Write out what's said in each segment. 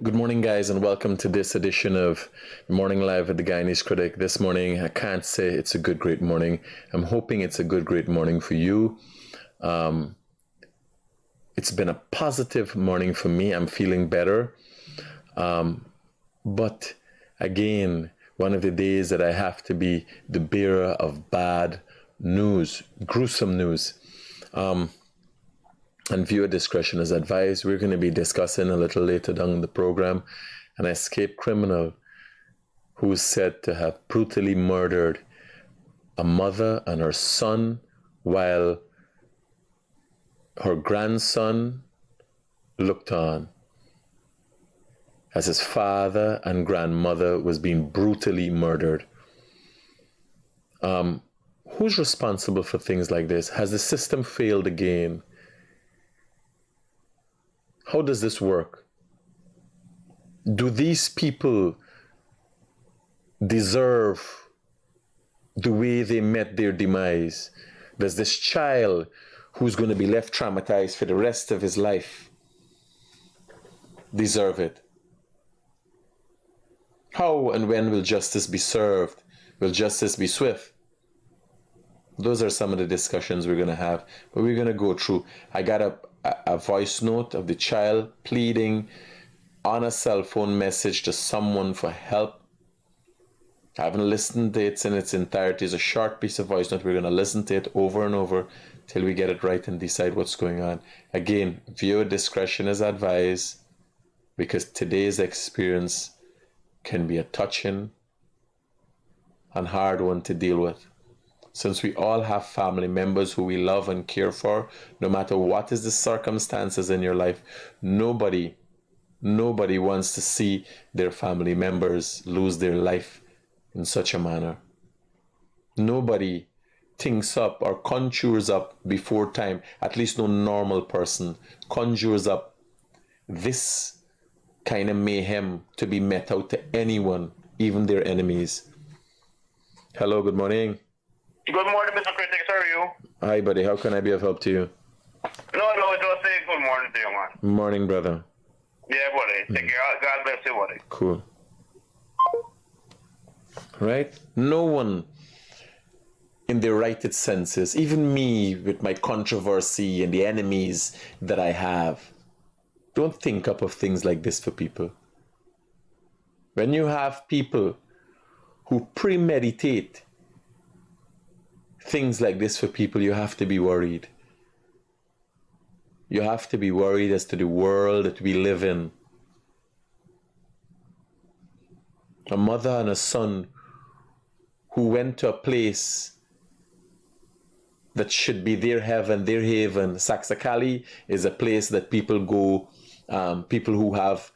Good morning, guys, and welcome to this edition of Morning Live at the Guyanese Critic. This morning, I can't say it's a good, great morning. I'm hoping it's a good, great morning for you. It's been a positive morning for me. I'm feeling better. But again, one of the days that I have to be the bearer of bad news, gruesome news. And viewer discretion is advised. We're going to be discussing a little later down the program an escaped criminal who is said to have brutally murdered a mother and her son while her grandson looked on as his father and grandmother was being brutally murdered. Who's responsible for things like this? Has the system failed again? How does this work? Do these people deserve the way they met their demise? Does this child, who's going to be left traumatized for the rest of his life, deserve it? How and when will justice be served? Will justice be swift? Those are some of the discussions we're going to have, but we're going to go through. I got a voice note of the child pleading on a cell phone message to someone for help. I haven't listened to it in its entirety. It's a short piece of voice note. We're going to listen to it over and over till we get it right and decide what's going on. Again, viewer discretion is advised because today's experience can be a touching and hard one to deal with. Since we all have family members who we love and care for, no matter what is the circumstances in your life, nobody wants to see their family members lose their life in such a manner. Nobody thinks up or conjures up before time, at least no normal person conjures up this kind of mayhem to be met out to anyone, even their enemies. Hello, good morning. Good morning, Mr. Critic. How are you? Hi, buddy. How can I be of help to you? No, it was saying good morning to you, man. Morning, brother. Yeah, buddy. Take care. God bless you, buddy. Cool. Right? No one in their righted senses, even me with my controversy and the enemies that I have, don't think up of things like this for people. When you have people who premeditate things like this for people, you have to be worried. You have to be worried as to the world that we live in. A mother and a son who went to a place that should be their heaven, their haven. Saxakali is a place that people go, people who have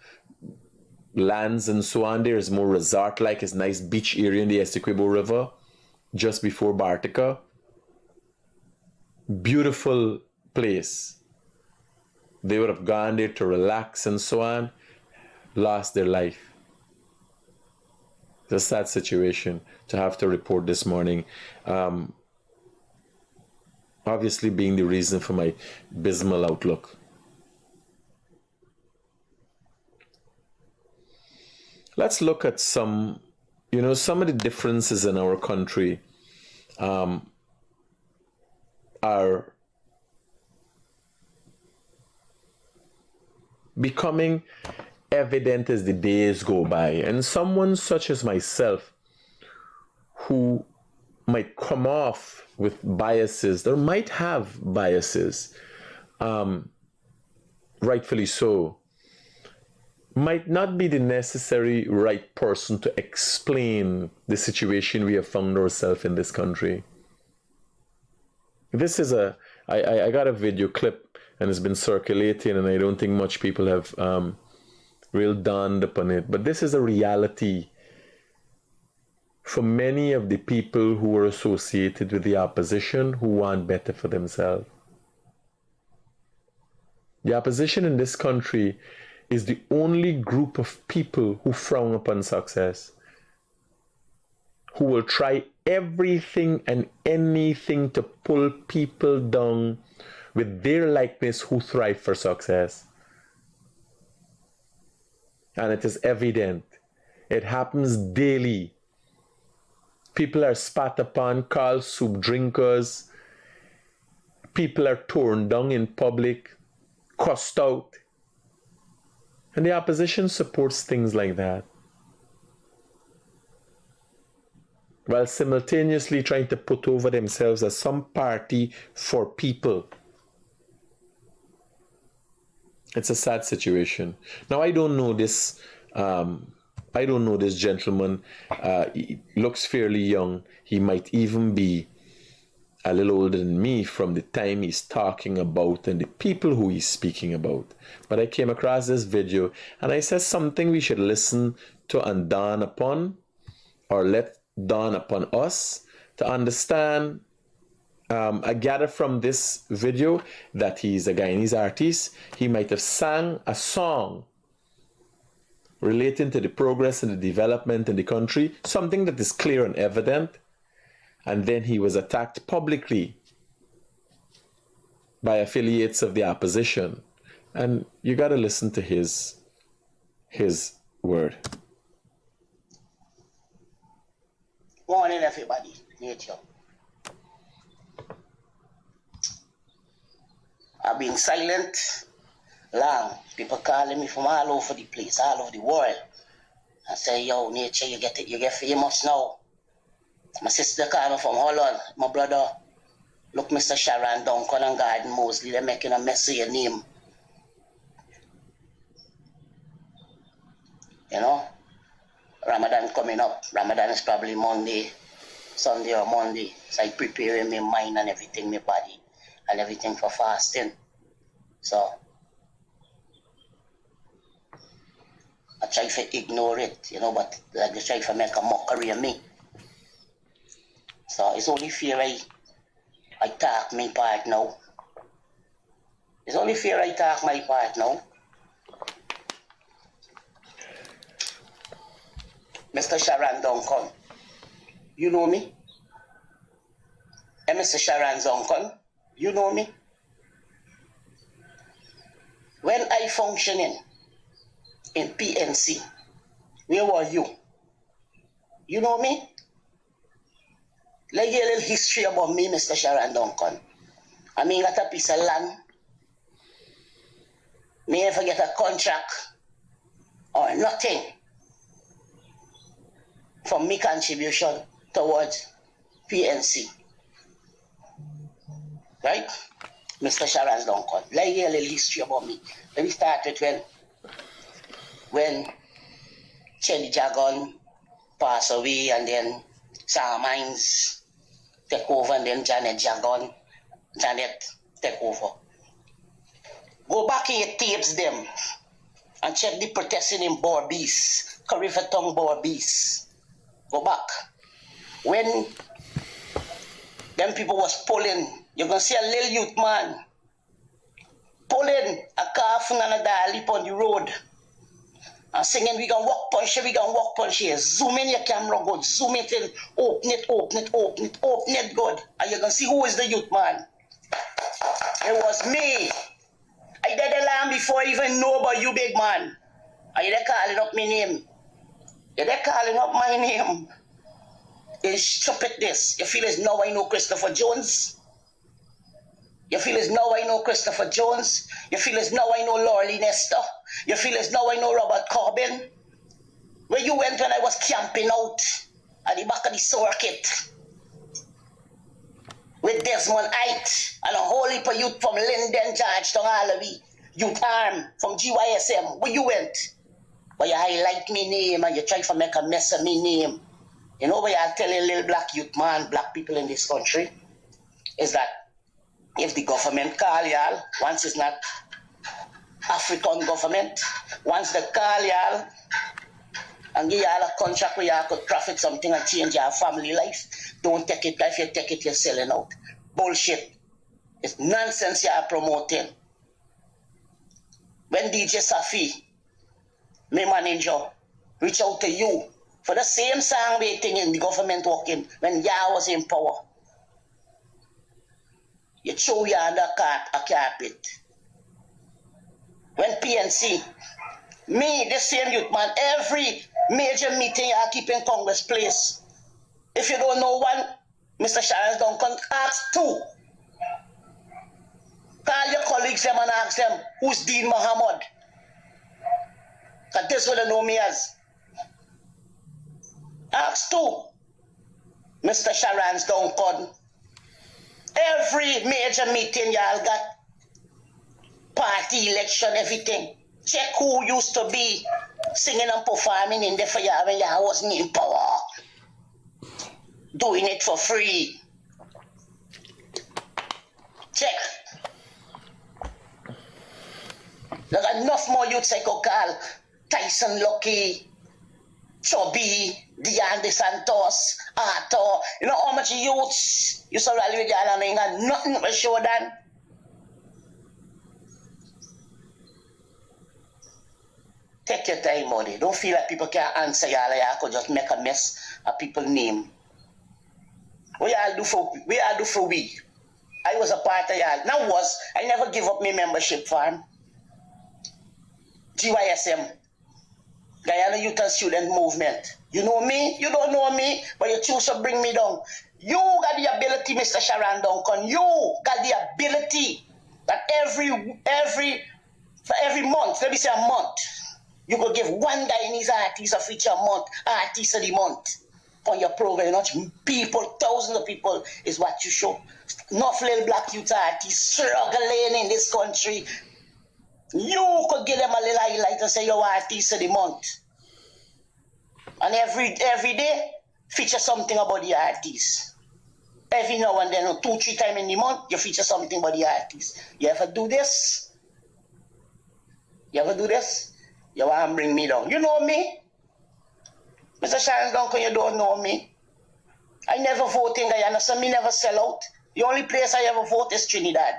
lands and so on. There is more resort-like. It's a nice beach area in the Essequibo River, just before Bartica. Beautiful place. They would have gone there to relax and so on, lost their life. It's a sad situation to have to report this morning. Obviously being the reason for my abysmal outlook. Let's look at some of the differences in our country are becoming evident as the days go by. And someone such as myself who might come off with biases, or might have biases, rightfully so, might not be the necessary right person to explain the situation we have found ourselves in this country. This is I got a video clip and it's been circulating, and I don't think much people have real dawned upon it. But this is a reality for many of the people who are associated with the opposition who want better for themselves. The opposition in this country is the only group of people who frown upon success, who will try everything and anything to pull people down with their likeness who thrive for success. And it is evident. It happens daily. People are spat upon, called soup drinkers. People are torn down in public, cussed out. And the opposition supports things like that, while simultaneously trying to put over themselves as some party for people. It's a sad situation. Now, I don't know this. I don't know this gentleman. He looks fairly young. He might even be a little older than me from the time he's talking about and the people who he's speaking about. But I came across this video and I said something we should listen to and dawn upon, or let dawn upon us to understand. I gather from this video that he's a Guyanese artist. He might have sang a song relating to the progress and the development in the country, something that is clear and evident, and then he was attacked publicly by affiliates of the opposition. And you got to listen to his word. Morning, everybody. Nature. I've been silent long. People calling me from all over the place, all over the world. I say, yo, Nature, you get famous now. My sister called me from Holland. My brother, look, Mr. Sharon Duncan and Garden Mosley, they're making a mess of your name. You know? Ramadan coming up. Ramadan is probably Monday, Sunday or Monday. So I preparing my mind and everything, my body and everything for fasting. So I try to ignore it, you know, but like they try to make a mockery of me. So it's only fair I talk my part now. It's only fair I talk my part now. Mr. Sharon Duncan, you know me? And Mr. Sharon Duncan, you know me? When I functioning in PNC, where were you? You know me? Let me give you a little history about me, Mr. Sharon Duncan. I mean, got a piece of land. Me never get a contract or nothing from me contribution towards PNC. Right? Mr. Sharon Duncan. Let me give you a little history about me. Let me start with when Chelly Jagon passed away, and then Sam Mines take over, and then Janet take over. Go back in your tapes them and check the protesting in Borbies, Carifatong Borbies. Go back. When them people was pulling, you're gonna see a little youth man pulling a car from another leap on the road and singing, we gonna walk punch here, we gonna walk punch here. Zoom in your camera, good. Zoom it in, open it, good. And you're gonna see who is the youth man. It was me. I did the lamb before I even know about you, big man. Are you there calling up my name? You're there calling up my name. It's stupid this. You feel as now I know Christopher Jones? You feel as now I know Christopher Jones? You feel as now I know Lorley Nestor? You feel as now I know Robert Corbin? Where you went when I was camping out at the back of the circuit with Desmond Ait and a whole heap of youth from Linden, Georgetown, Allaby, Youth Arm from GYSM. Where you went? But you highlight me name and you try to make a mess of me name. You know what I'll tell you, little black youth man, black people in this country, is that if the government call y'all, once it's not African government, once they call y'all and give y'all a contract where y'all could profit something and change your family life, don't take it. If you take it, you're selling out. Bullshit. It's nonsense you're promoting. When DJ Safi, my manager, reach out to you for the same song waiting in the government working when y'all was in power, you throw you under a carpet. When PNC Me, the same youth man, every major meeting I keep in Congress Place. If you don't know one, Mr. Sharon Duncan, ask two. Call your colleagues them and ask them, who's Dean Muhammad? Because this what they know me as. Ask two. Mr. Sharon's Duncan. Every major meeting y'all got, party, election, everything. Check who used to be singing and performing in there for y'all when y'all wasn't in power. Doing it for free. Check. There's enough more youths I could call. Tyson Lucky, Chubby, Dean Santos, Arthur. You know how much youths used to rally with y'all and ain't got nothing to show them. Take your time, money. Don't feel like people can't answer y'all. Y'all could just make a mess of people's name. What y'all do for we? I was a part of y'all. Now I never give up my membership farm. GYSM. Guyana Youth and Student Movement. You know me? You don't know me, but you choose to bring me down. You got the ability, Mr. Sharon Duncan. You got the ability that for every month, let me say a month, you could give one Guyanese artist a feature a month, artist of the month on your program. You know, people, thousands of people is what you show. Enough little black youth artists struggling in this country. You could give them a little highlight and say you're artist of the month. And every day, feature something about the artist. Every now and then, 2-3 times in the month, you feature something about the artist. You ever do this? You ever do this? You want to bring me down. You know me? Mr. Sharon Duncan, you don't know me. I never vote in Guyana, so me never sell out. The only place I ever vote is Trinidad.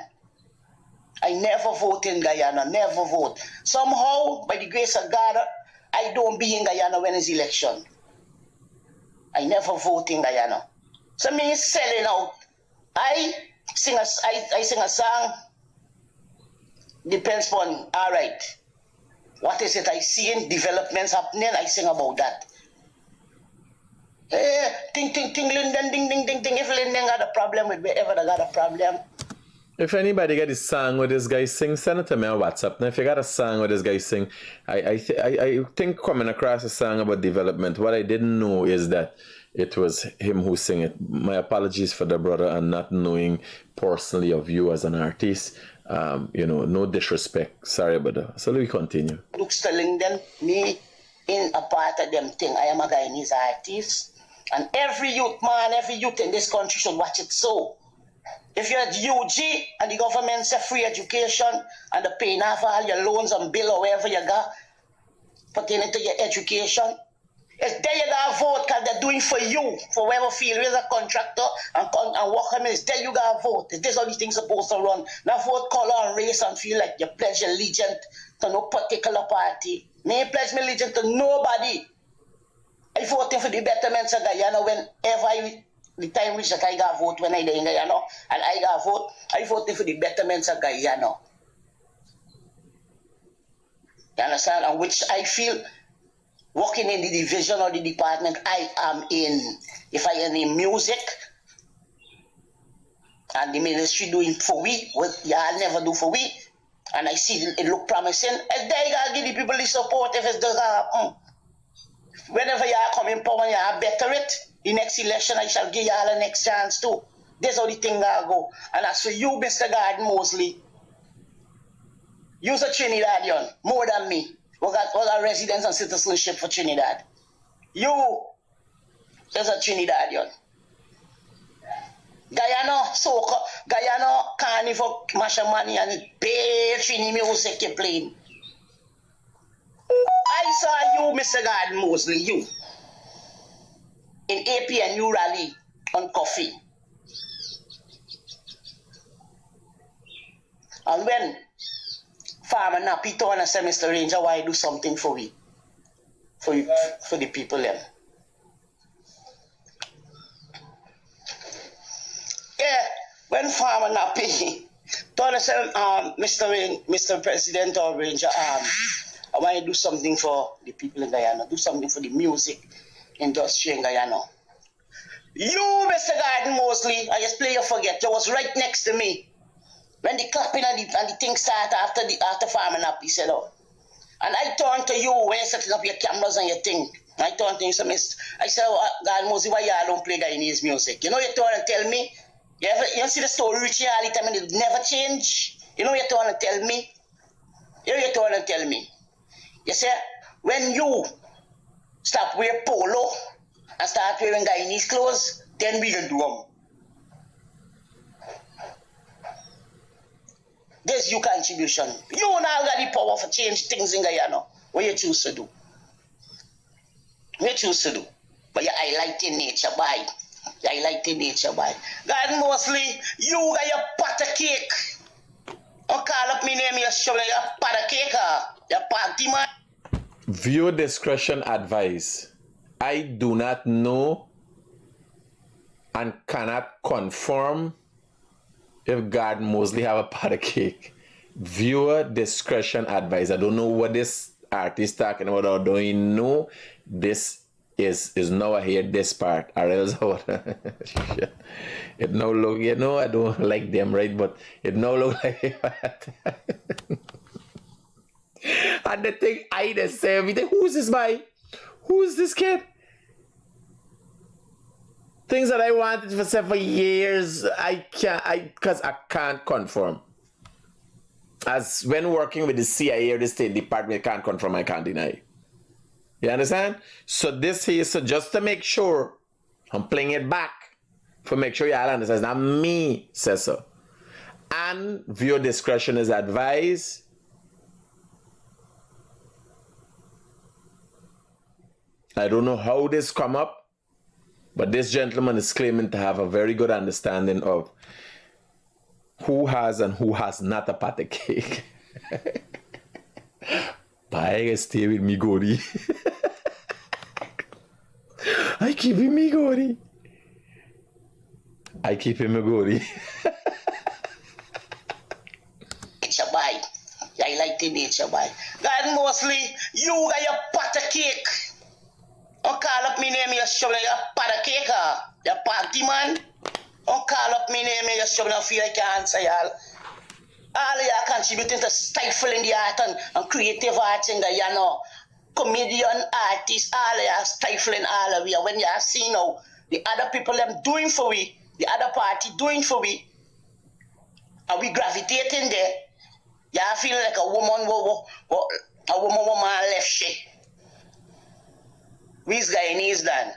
I never vote in Guyana, never vote. Somehow, by the grace of God, I don't be in Guyana when it's election. I never vote in Guyana. So me selling out. I sing a song. Depends on, all right. What is it I see in developments happening? I sing about that. Ting, ting, ting, Linden, ding, ding, ding, ding. If Linden got a problem with wherever they got a problem. If anybody got a song where this guy sing, send it to me on WhatsApp. Now, if you got a song where this guy sing, I think coming across a song about development, what I didn't know is that it was him who sang it. My apologies for the brother and not knowing personally of you as an artist. No disrespect. Sorry about that. So let me continue. Looks telling them, me in a part of them thing, I am a Guyanese artist. And every youth man, every youth in this country should watch it so. If you're at UG and the government say free education and they're paying off all your loans and bill or wherever you got pertaining to your education, it's there you gotta vote because they're doing for you, for whoever field is a contractor and worker, it's there you gotta vote. This is how these things supposed to run. Now vote color and race and feel like you pledge allegiance to no particular party. Me pledge my allegiance to nobody. I voting for the betterments of Guyana whenever the time reach that I got vote when I there in Guyana, and I got vote, I voting for the betterments of Guyana. You understand? And which I feel working in the division or the department I am in. If I am in music and the ministry doing for we, what y'all never do for we, and I see it look promising, and there you gotta give the people the support if it doesn't happen. Whenever y'all come in power and y'all better it, the next election I shall give y'all the next chance too. That's how the thing gotta go. And as for you, Mr. Garden Mosley, you're a Trinidadian, more than me. We got residence and citizenship for Trinidad. You is a Trinidadian. Guyana, soca, Guyana, carnival, masha money and pay Trini music you playing. I saw you, Mr. Garden Mosley, you, in APNU rally on coffee. And when Farmer Nappy told and said, Mr. Ranger, why do something for we? For the people them. Yeah, when Farmer Nappy told us, Mr. President or Ranger, I want you to do something for the people in Guyana, do something for the music industry in Guyana. You, Mr. Garden Mosley, I just play you forget, you was right next to me. When the clapping and the thing started after farming up, he said, oh. And I turned to you when you're setting up your cameras and your thing. I turned to you, I said, oh, God Mosley, why y'all don't play Guyanese music? You know, you turn and tell me, you see the story reaching all the time and it never change? You know, you turn and tell me? You turn and tell me. You say, when you stop wearing polo and start wearing Guyanese clothes, then we can do them. There's your contribution. You now got the power for change things in Guyana. What you choose to do? What you choose to do? But you're highlighting nature by. You're highlighting nature by. God Mosley, you got your pot of cake. Don't call up me name, you're showing your pot of cake, your party man. Viewer discretion advice. I do not know and cannot confirm if God Mosley have a pot of cake. Viewer discretion advice. I don't know what this artist talking about. I don't even know this is now I hear this part. Or else it now look, you know, I don't like them, right? But it now look like and the thing I just say everything, who's this boy? Who's this kid? Things that I wanted for several years, because I can't confirm. As when working with the CIA or the State Department, I can't confirm, I can't deny. You understand? So this here, so just to make sure, I'm playing it back, for make sure y'all understand, it's not me says so. And viewer discretion is advised. I don't know how this come up, but this gentleman is claiming to have a very good understanding of who has and who has not a pot of cake. Bye, stay with me, Gori. I keep him me, Gori. I keep him a Gori. Nature by. I like the nature by. God Mosley, you got your pot of cake. Don't call up me name, you're showing your pot of cake, your party man. Don't call up me name, you're showing, I feel like you answer y'all. All of y'all contributing to stifling the art and creative arts in Guyana. Comedian, artists, all of y'all stifling all of you. When y'all see now, the other people them doing for we, the other party doing for we, and we gravitating there, y'all feel like a woman left shit. We is Guyanese then.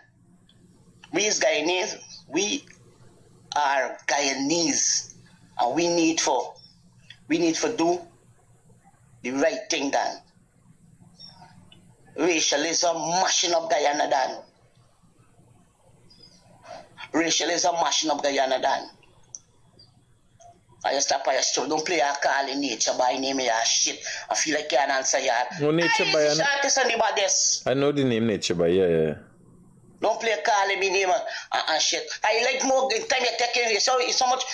We is Guyanese. We are Guyanese. And we need for do the right thing then. Racialism mashing up Guyana then. Racialism mashing up Guyana then. I just stop I just don't play a call in nature by name of shit. I feel like I can't answer y'all. No nature by I know the name nature by, yeah. Don't play a call in me name and shit. I like more the time you're taking you so much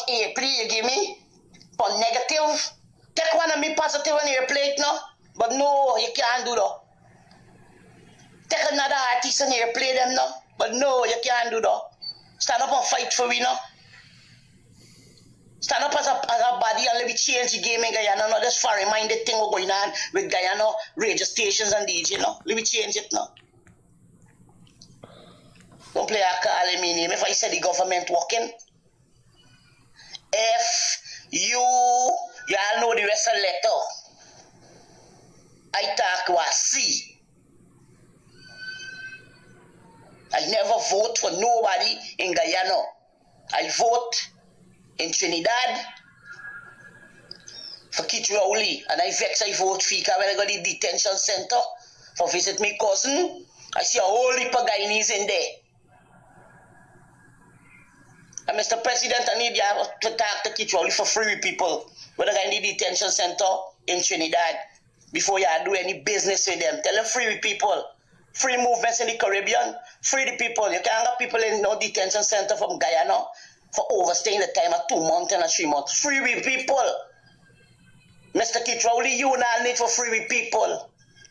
airplay you give me for negative. Take one of me positive on your plate now. But no, you can't do that. Take another artist and you play them now. But no, you can't do that. Stand up and fight for me now. Stand up as a body and let me change the game in Guyana. Not just foreign-minded thing going on with Guyana radio stations and DJ. No? Let me change it now. Don't play a call in me name. If I say the government working, if y'all know the rest of the letter. I talk was C. I never vote for nobody in Guyana. I vote in Trinidad for Kit Rowley, and I vex I vote Fika when I go to the detention center for visit my cousin. I see a whole heap of Guyanese in there. And Mr. President, I need you to talk to Kit Rowley for free people when I go in the detention center in Trinidad before you do any business with them. Tell them free people. Free movements in the Caribbean. Free the people. You can't have people in no detention center from Guyana for overstaying the time of 2 months and 3 months. Free with people. Mr. Kit Rowley, you now need for free with people.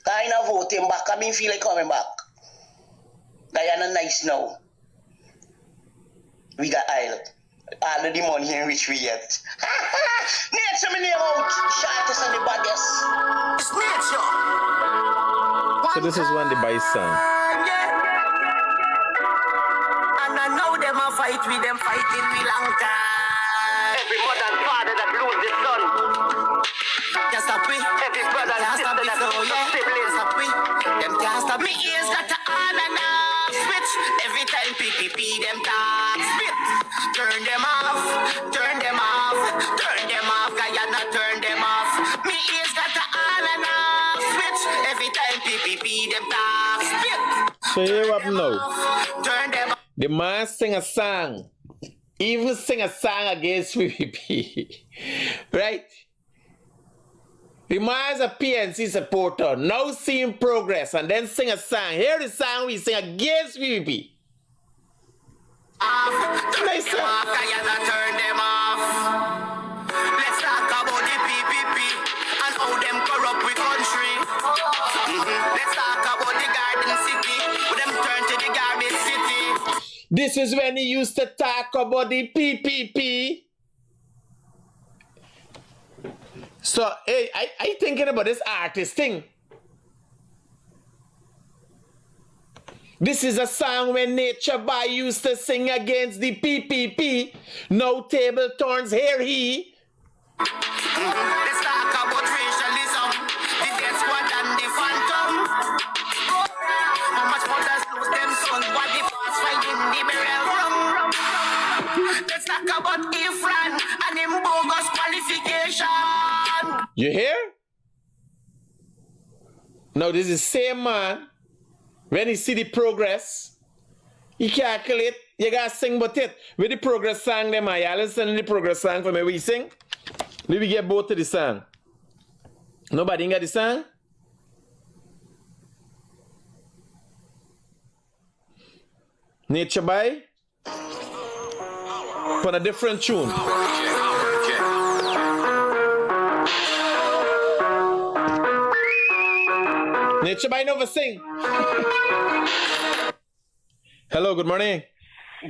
I ain't vote him back. I mean, feel like coming back. Guyana nice now. We got all of the money in which we get. Nature me name out. Shortest and the baddest. It's nature. So this is when the Bice song. And I know them a fight with them fighting me long time. Every mother and father that lose their son. Can't stop me. Every brother and sister that lose their siblings. Them can't stop me. Ears got to on and off. Switch. Every time PPP them talk. Spit. Turn them off. Turn them off. Turn them off. Guyana turn them off. Me ears got to on and off. Switch. Every time PPP them talk. Spit. So here up now. Turn them off. The man sing a song. Even sing a song against PPP. Right? The man is a PNC supporter. Now seeing progress and then sing a song. Here the song we sing against PPP. Nice song. Turn them off. Let's talk about the PPP and how them corrupt with country. Let's talk about the garden city. With them turn to the garbage city. This is when he used to talk about the PPP. So, hey, I thinking about this artist thing. This is a song when Nature Boy used to sing against the PPP. No table turns, here he. Let's talk about racialism, the death squad and the phantom. How much mothers lose them sons, what the fast fighting the burial rum. Let's talk about Ifran and him bogus qualification. You hear? Now this is same man. When he see the progress, he calculate, you gotta sing about it. With the progress song, them I listen to the progress song for me, we sing. Let me get both of the song. Nobody got the song? Nature Boy? For a different tune. Nature Boy never sing. Hello, good morning.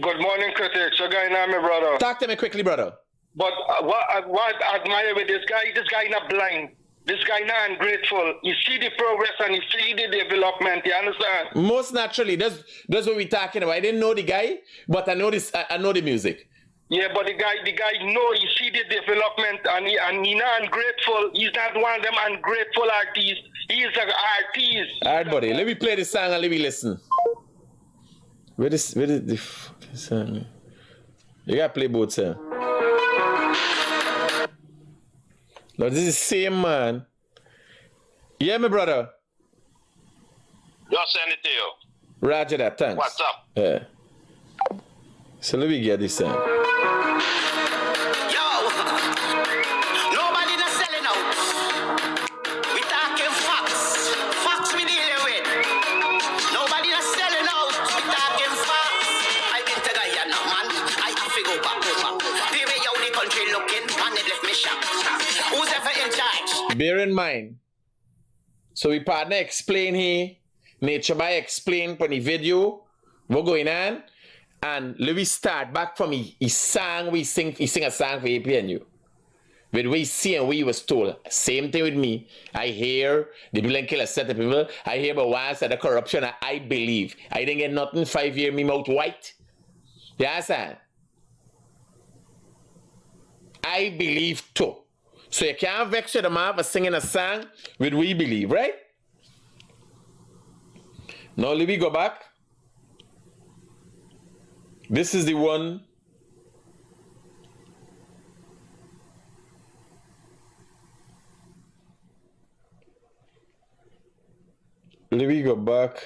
Good morning, Critic. So, guy, now, my brother. Talk to me quickly, brother. But what I admire with this guy not blind. This guy not ungrateful. You see the progress and you see the development. You understand? Most naturally, that's what we're talking about. I didn't know the guy, but I know this. I know the music. Yeah, but the guy know. You see the development and he not ungrateful. He's not one of them ungrateful artists. He is an artist. All right, buddy. Let me play the song and let me listen. Where is the fucking song? You gotta play both songs. No, this is the same man. Yeah, my brother. Just send it to you. Roger that, thanks. What's up? Yeah. So let me get this song. Yo, nobody not selling out. We talking facts. Facts we dealing with. Nobody not selling out. We talking facts. I been to Guyana, man. I have to go back. The way how the country looking, and it left me shocked. Who's ever in charge? Bear in mind. So we partner explain here. Nature Boy explain for the video what going on. And let me start back from he sing a song for APNU. With we see and we was told. Same thing with me. I hear the people kill a set of people. I hear about one set of corruption. I believe. I didn't get nothing 5 years, me mouth white. You understand? I believe too. So you can't vex with the man for singing a song with we believe, right? Now let me go back. This is the one. Let me go back.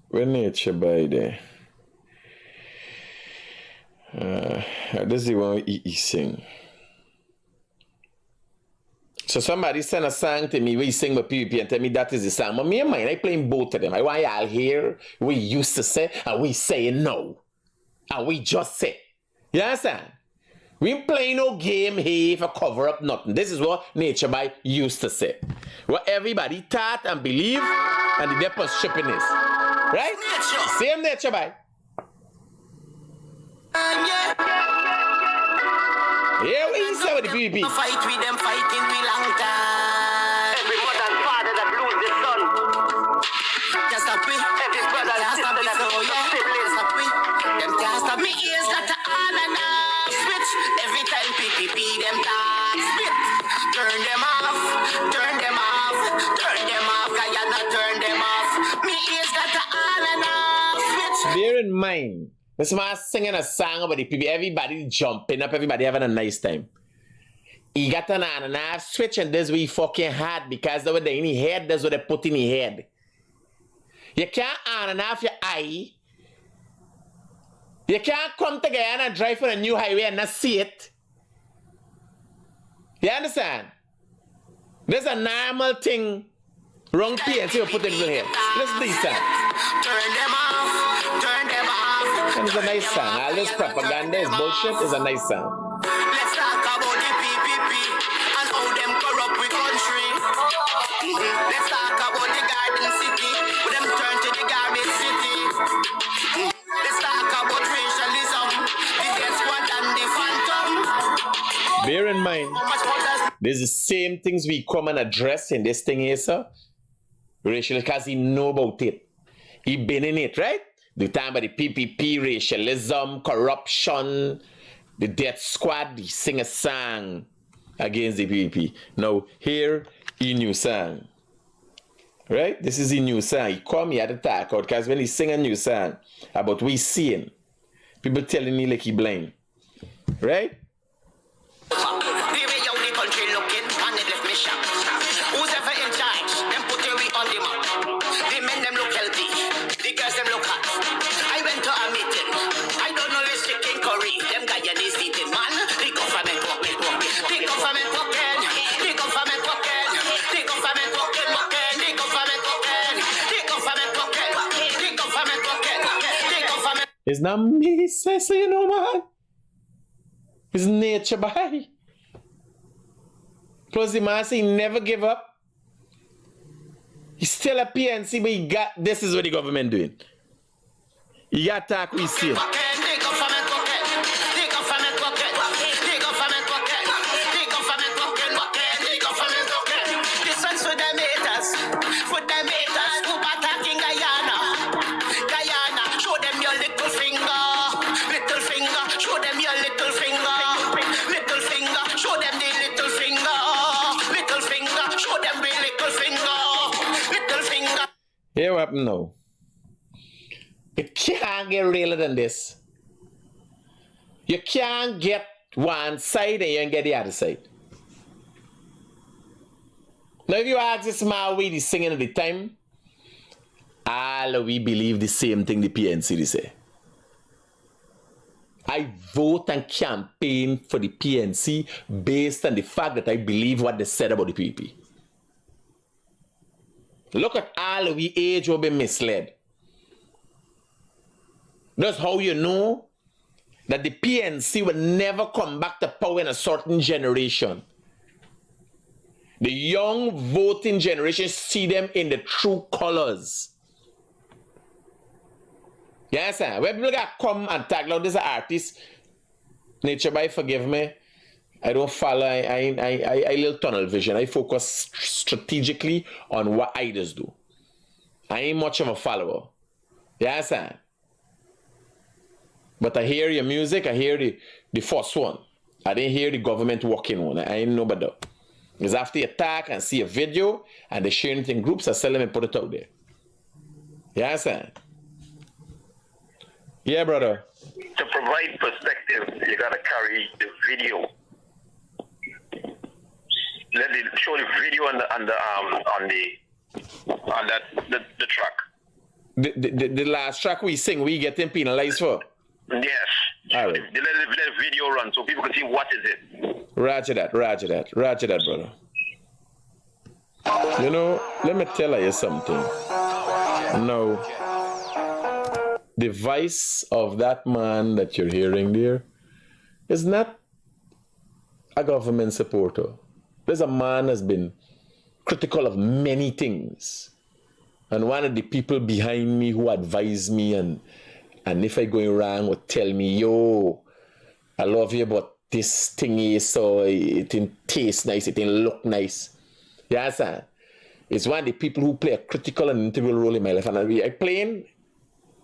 Where Nature Boy there? This is the one he sing. So somebody send a song to me, we sing with PvP and tell me that is the song. But me and mine, I playing both of them. I want y'all hear we used to say and we say no. And we just say. You understand? We ain't playing no game here for cover up nothing. This is what Nature Boy used to say. What everybody thought and believe, and the depth shipping is. Right? Same Nature Boy. Yeah, what you say with the PvP? Fight with them, fighting we long time. Every mother and father that lose their son. Can't stop me. Every brother and sister that lose their siblings. Them can't stop me. Ears got to on and off switch. Every time PPP them talk spit. Turn them off, turn them off, turn them off. Guyana turn them off. Me ears got to on and off switch. Bear in mind, this man singing a song about the PvP. Everybody jumping up, everybody having a nice time. He got an on and off switch, and this we fucking had because they were in his head, that's what they put in his head. You can't on and off your eye. You can't come to Guyana and drive on a new highway and not see it. You understand? There's a normal thing. Wrong PNC will put them in here. Listen to this song. Turn them off, turn them off. And it's a nice song. All this propaganda is bullshit. It's a nice song. Let's talk about the PPP and how them corrupt with country. Let's talk about the garden city, with them turn to the garbage city. Let's talk about racialism, the death squad and the phantom. Bear in mind, How much more does there's the same things we come and address in this thing here, sir. Racial, because he know about it. He been in it, right? The time about the PPP, racialism, corruption, the death squad, he sing a song against the PPP. Now, here, he new song. Right? This is a new song. He come here to talk out, because when he sing a new song about we seeing, people telling me like he blind. Right? the way how the country looking and it left me shocked. Who's ever in charge? Them put we on the map. The men them look healthy, the girls them look hot. I went to a meeting. I don't know this chicken curry. Them Guyanese eating man. The government walking. The government walking. The government walking. The government walking. The government walking. The government walking. The government walking. The government. It's not me, say, you know, man. It's Nature Boy. Plus, the man say he never give up. He's still a PNC, but he got, this is what the government doing. He got talk we see. The government walking. The government walking. The government walking. The government walking. The government walking. This one's for them haters. For them haters who attacking Guyana. Guyana, show them your little finger. Little finger, show them your little finger. Little finger, show them the little finger. Little finger, show them the little finger. Little finger. Here what happened now? It can't get realer than this. You can't get one side and you don't get the other side. Now if you ask this man way he's singing at the time, all we believe the same thing the PNC they say. I vote and campaign for the PNC based on the fact that I believe what they said about the PPP. Look at all we age will be misled. That's how you know that the PNC will never come back to power in a certain generation. The young voting generation see them in the true colors. Yes, sir. When people got come and tag out this artist, Nature Boy, forgive me. I don't follow. I little tunnel vision. I focus strategically on what I just do. I ain't much of a follower. Yes, sir. But I hear your music. I hear the first one. I didn't hear the government working one. I ain't know about that. Because after you attack and see a video and they share it in groups, I sell them and put it out there. Yes, sir. Yeah, brother. To provide perspective, you gotta carry the video. Let it show the video on the track. The last track we sing, we getting penalized for. Yes. All right. Let the video run so people can see what is it. Roger that, brother. You know, let me tell you something. No. The voice of that man that you're hearing there is not a government supporter. There's a man that's been critical of many things. And one of the people behind me who advise me and if I going wrong would tell me, yo, I love you, but this thing is so it didn't taste nice, it didn't look nice. You understand? It's one of the people who play a critical and integral role in my life. And I playing,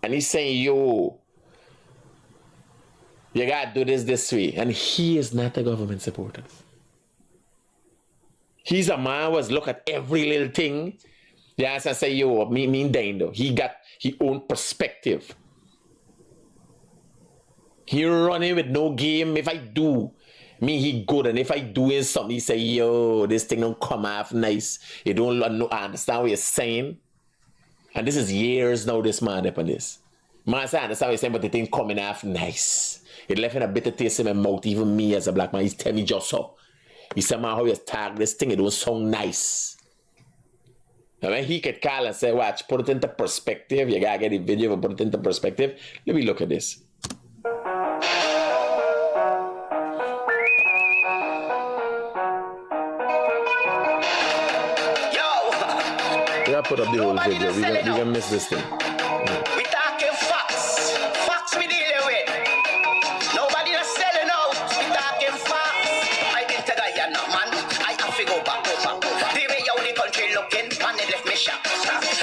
and he's saying, yo, you gotta do this way. And he is not a government supporter. He's a man who was look at every little thing. Yes, I say, yo, me dying though. He got his own perspective. He running with no game. If I do, he good. And if I doing something, he say, yo, this thing don't come off nice. You don't understand what you're saying. And this is years now, this man up on this. Man, I understand what you're saying, but the thing coming off nice. It left in a bitter taste in my mouth. Even me as a black man, he's telling me just so. He said, man, how you tag this thing, it don't sound nice. And when he could call and say, watch, put it into perspective. You gotta get the video and put it into perspective. Let me look at this. We gotta put up the whole video. We're gonna miss this thing. We talking facts. Facts we dealing with. Nobody not selling out. We talking facts. I been to Guyana, man. I have to go back. The way how the country looking, man, they left me shocked.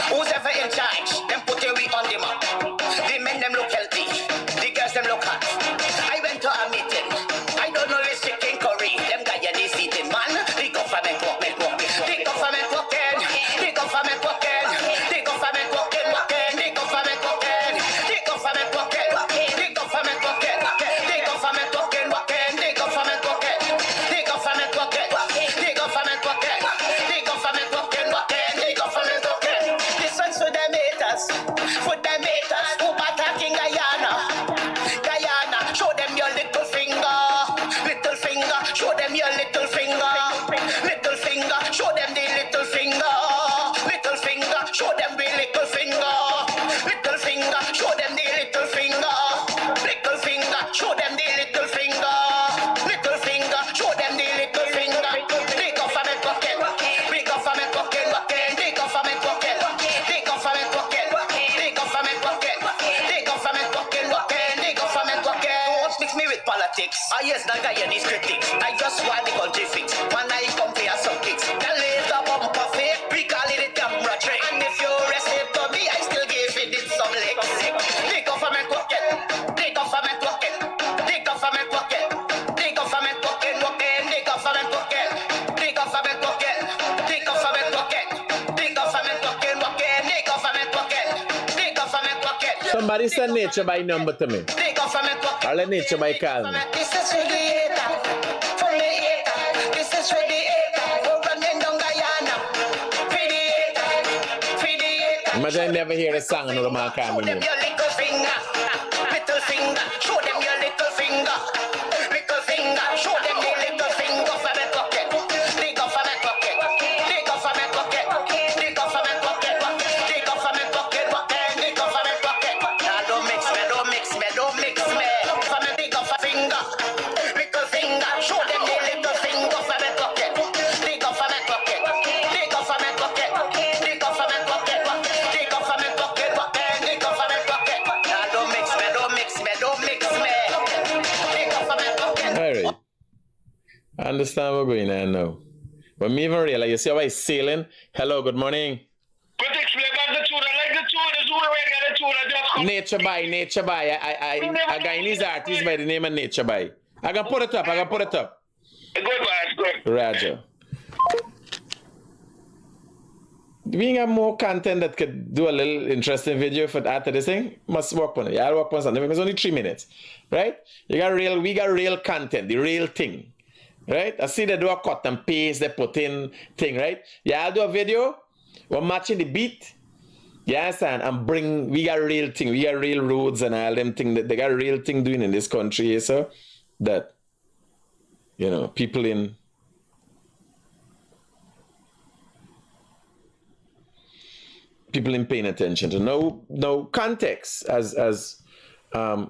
Who's ever in charge? Them put we on the map. The men them look healthy. The girls them look hot. I went to a meeting. I don't know this chicken curry. Them Guyanese eating, man. The government walking. The government walking. The government walking. The government walking. The government walking. The government walking. The government walking. The government walking. The government walking. The government walking. The government walking. The government walking. The government walking. This one's for them haters. For them haters who attacking Guyana. Guyana, show them your little finger. Little finger, show them your little finger. Little finger, show them the little finger. Little finger, show them the little finger. Little finger, show them the little finger. Little finger, show them the little finger. Little finger, show them the little finger. The government working. The government working. The government working. The government working. The government working. The government working. The government working. Don't mix me with politics. I yes, the Guyanese critic. I just want the country fix. When I compare some kicks, the laser bumper fake. We call it a camera trick. And if you receive to me, I still give it some legs. The government working. The government working. The government working. The government working. The government working. The government working. The government working. The government working. The government working. The government working. Somebody send Nature by number to me. The government working. I'll let Nature by call me. This is for the hater. For the hater. This is for the hater. For running down Guyana. For the hater. For the hater. Imagine I never hear a song and no man call Show me. them your little finger. Little finger. Show them your little finger. Little finger. Show them your little finger. Government pocket. The government pocket. The government pocket. The government pocket. The government pocket. The government pocket. Now don't mix me. Don't mix me. Don't mix me. Government the government finger. Little finger. Show them the little finger. Government pocket. The government pocket. The government pocket. The government pocket. The government pocket. The government pocket. Now don't mix me. Don't mix me. Don't mix me. The government pocket. All right. I understand what's going on now. But me even realize, you see how I sailing? Hello, good morning. Critics, play back the tune. I like the tune. This is where we get the tune. I just come. Nature by. A Guyanese artist by the name of Nature by. I can put it up. Good, man. Good. Roger. We have more content that could do a little interesting video for after this thing. Must work on it. I'll work on something. It's only 3 minutes, right? We got real content, the real thing, right? I see they do a cut and paste, they put in thing, right? Yeah, I'll do a video. We're matching the beat. You understand? And we got real thing. We got real roads and all them thing that they got real thing doing in this country, so that, you know, people in paying attention to. No context, as my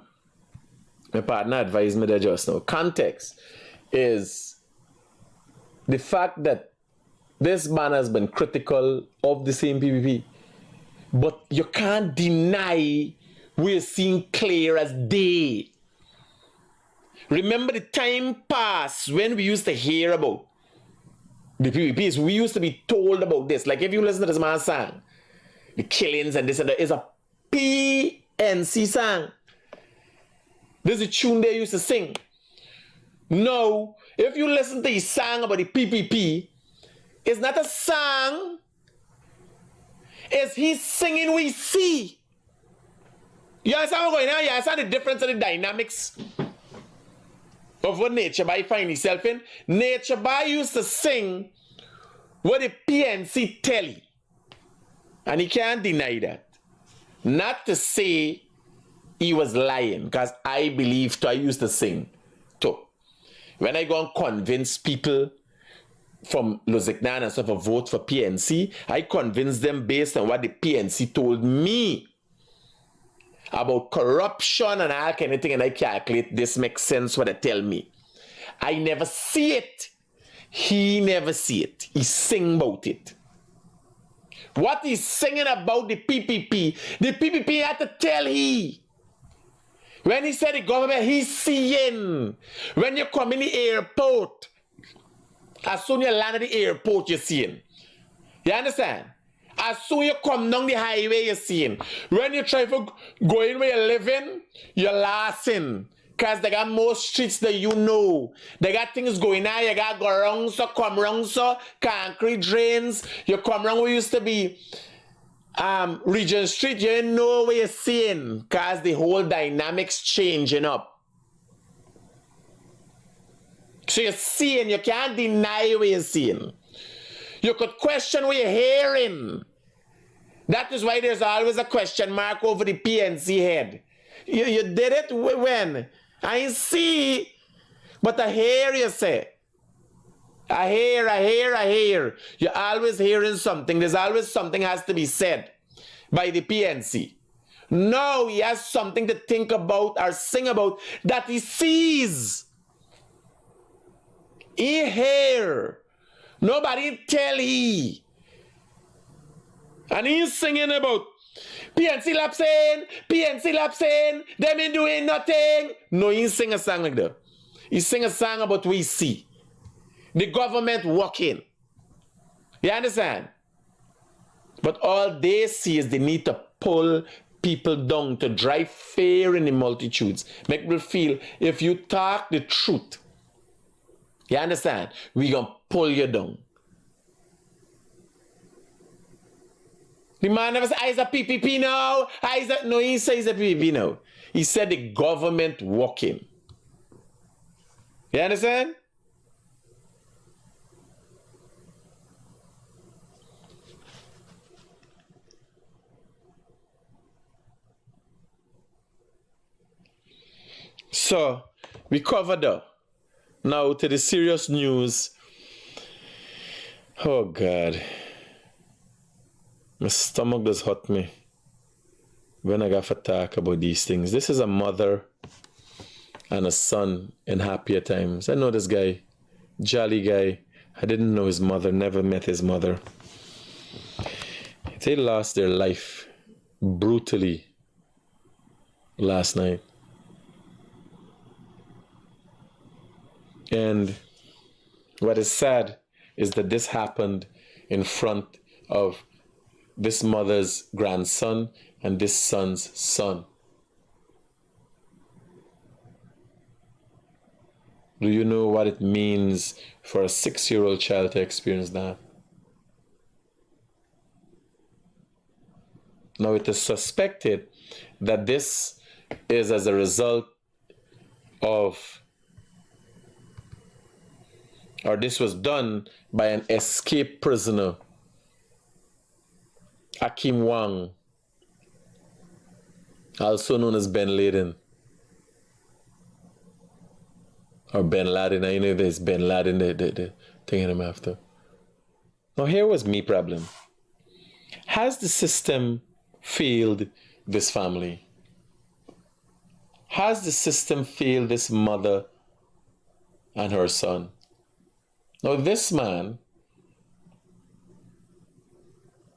partner advised me there just now. Context is the fact that this man has been critical of the same PPP, but you can't deny we're seeing clear as day. Remember the time past when we used to hear about the PPPs, we used to be told about this. Like if you listen to this man's song, the killings and this and that, is a PNC song. This is a tune they used to sing. No, if you listen to his song about the PPP, it's not a song. It's he's singing we see. You understand what's going on? You understand the difference in the dynamics of what Nature Boy find himself in? Nature Boy used to sing what the PNC tell you. And he can't deny that. Not to say he was lying, because I believe too, I used to sing too. When I go and convince people from Luziknan and stuff to vote for PNC, I convince them based on what the PNC told me about corruption and all kind of thing, and I calculate this makes sense what they tell me. I never see it. He never see it. He sing about it. What he's singing about the PPP had to tell he. When he said the government, he's seeing. When you come in the airport, as soon as you land at the airport, you're seeing. You understand? As soon as you come down the highway, you're seeing. When you try to go in where you're living, you're laughing. Because they got more streets than you know. They got things going on. You got go wrong, so come wrong, so concrete drains. You come wrong where used to be Regent Street. You know where you're seeing. Because the whole dynamics changing up. So you're seeing. You can't deny what you're seeing. You could question what you're hearing. That is why there's always a question mark over the PNC head. You did it when? I see, but I hear you say. I hear. You're always hearing something. There's always something has to be said by the PNC. No, he has something to think about or sing about that he sees. He hear. Nobody tell he. And he's singing about PNC lapsing, them ain't doing nothing. No, he sing a song like that. He sing a song about we see. The government working. You understand? But all they see is they need to pull people down, to drive fear in the multitudes. Make people feel if you talk the truth, you understand? We gonna pull you down. The man never said, "Is a PPP now? No, he says a PPP now. He said the government working. You understand? So, we covered up. Now to the serious news. Oh, God. My stomach does hurt me when I got to talk about these things. This is a mother and a son in happier times. I know this guy, jolly guy. I didn't know his mother, never met his mother. They lost their life brutally last night. And what is sad is that this happened in front of this mother's grandson and this son's son. Do you know what it means for a 6-year-old child to experience that? Now it is suspected that this is as a result of, or this was done by an escaped prisoner, Akim Wang, also known as Ben Laden. Or Ben Laden, I know there's Ben Laden, the thing in him after. Now here was me problem. Has the system failed this family? Has the system failed this mother and her son? Now, this man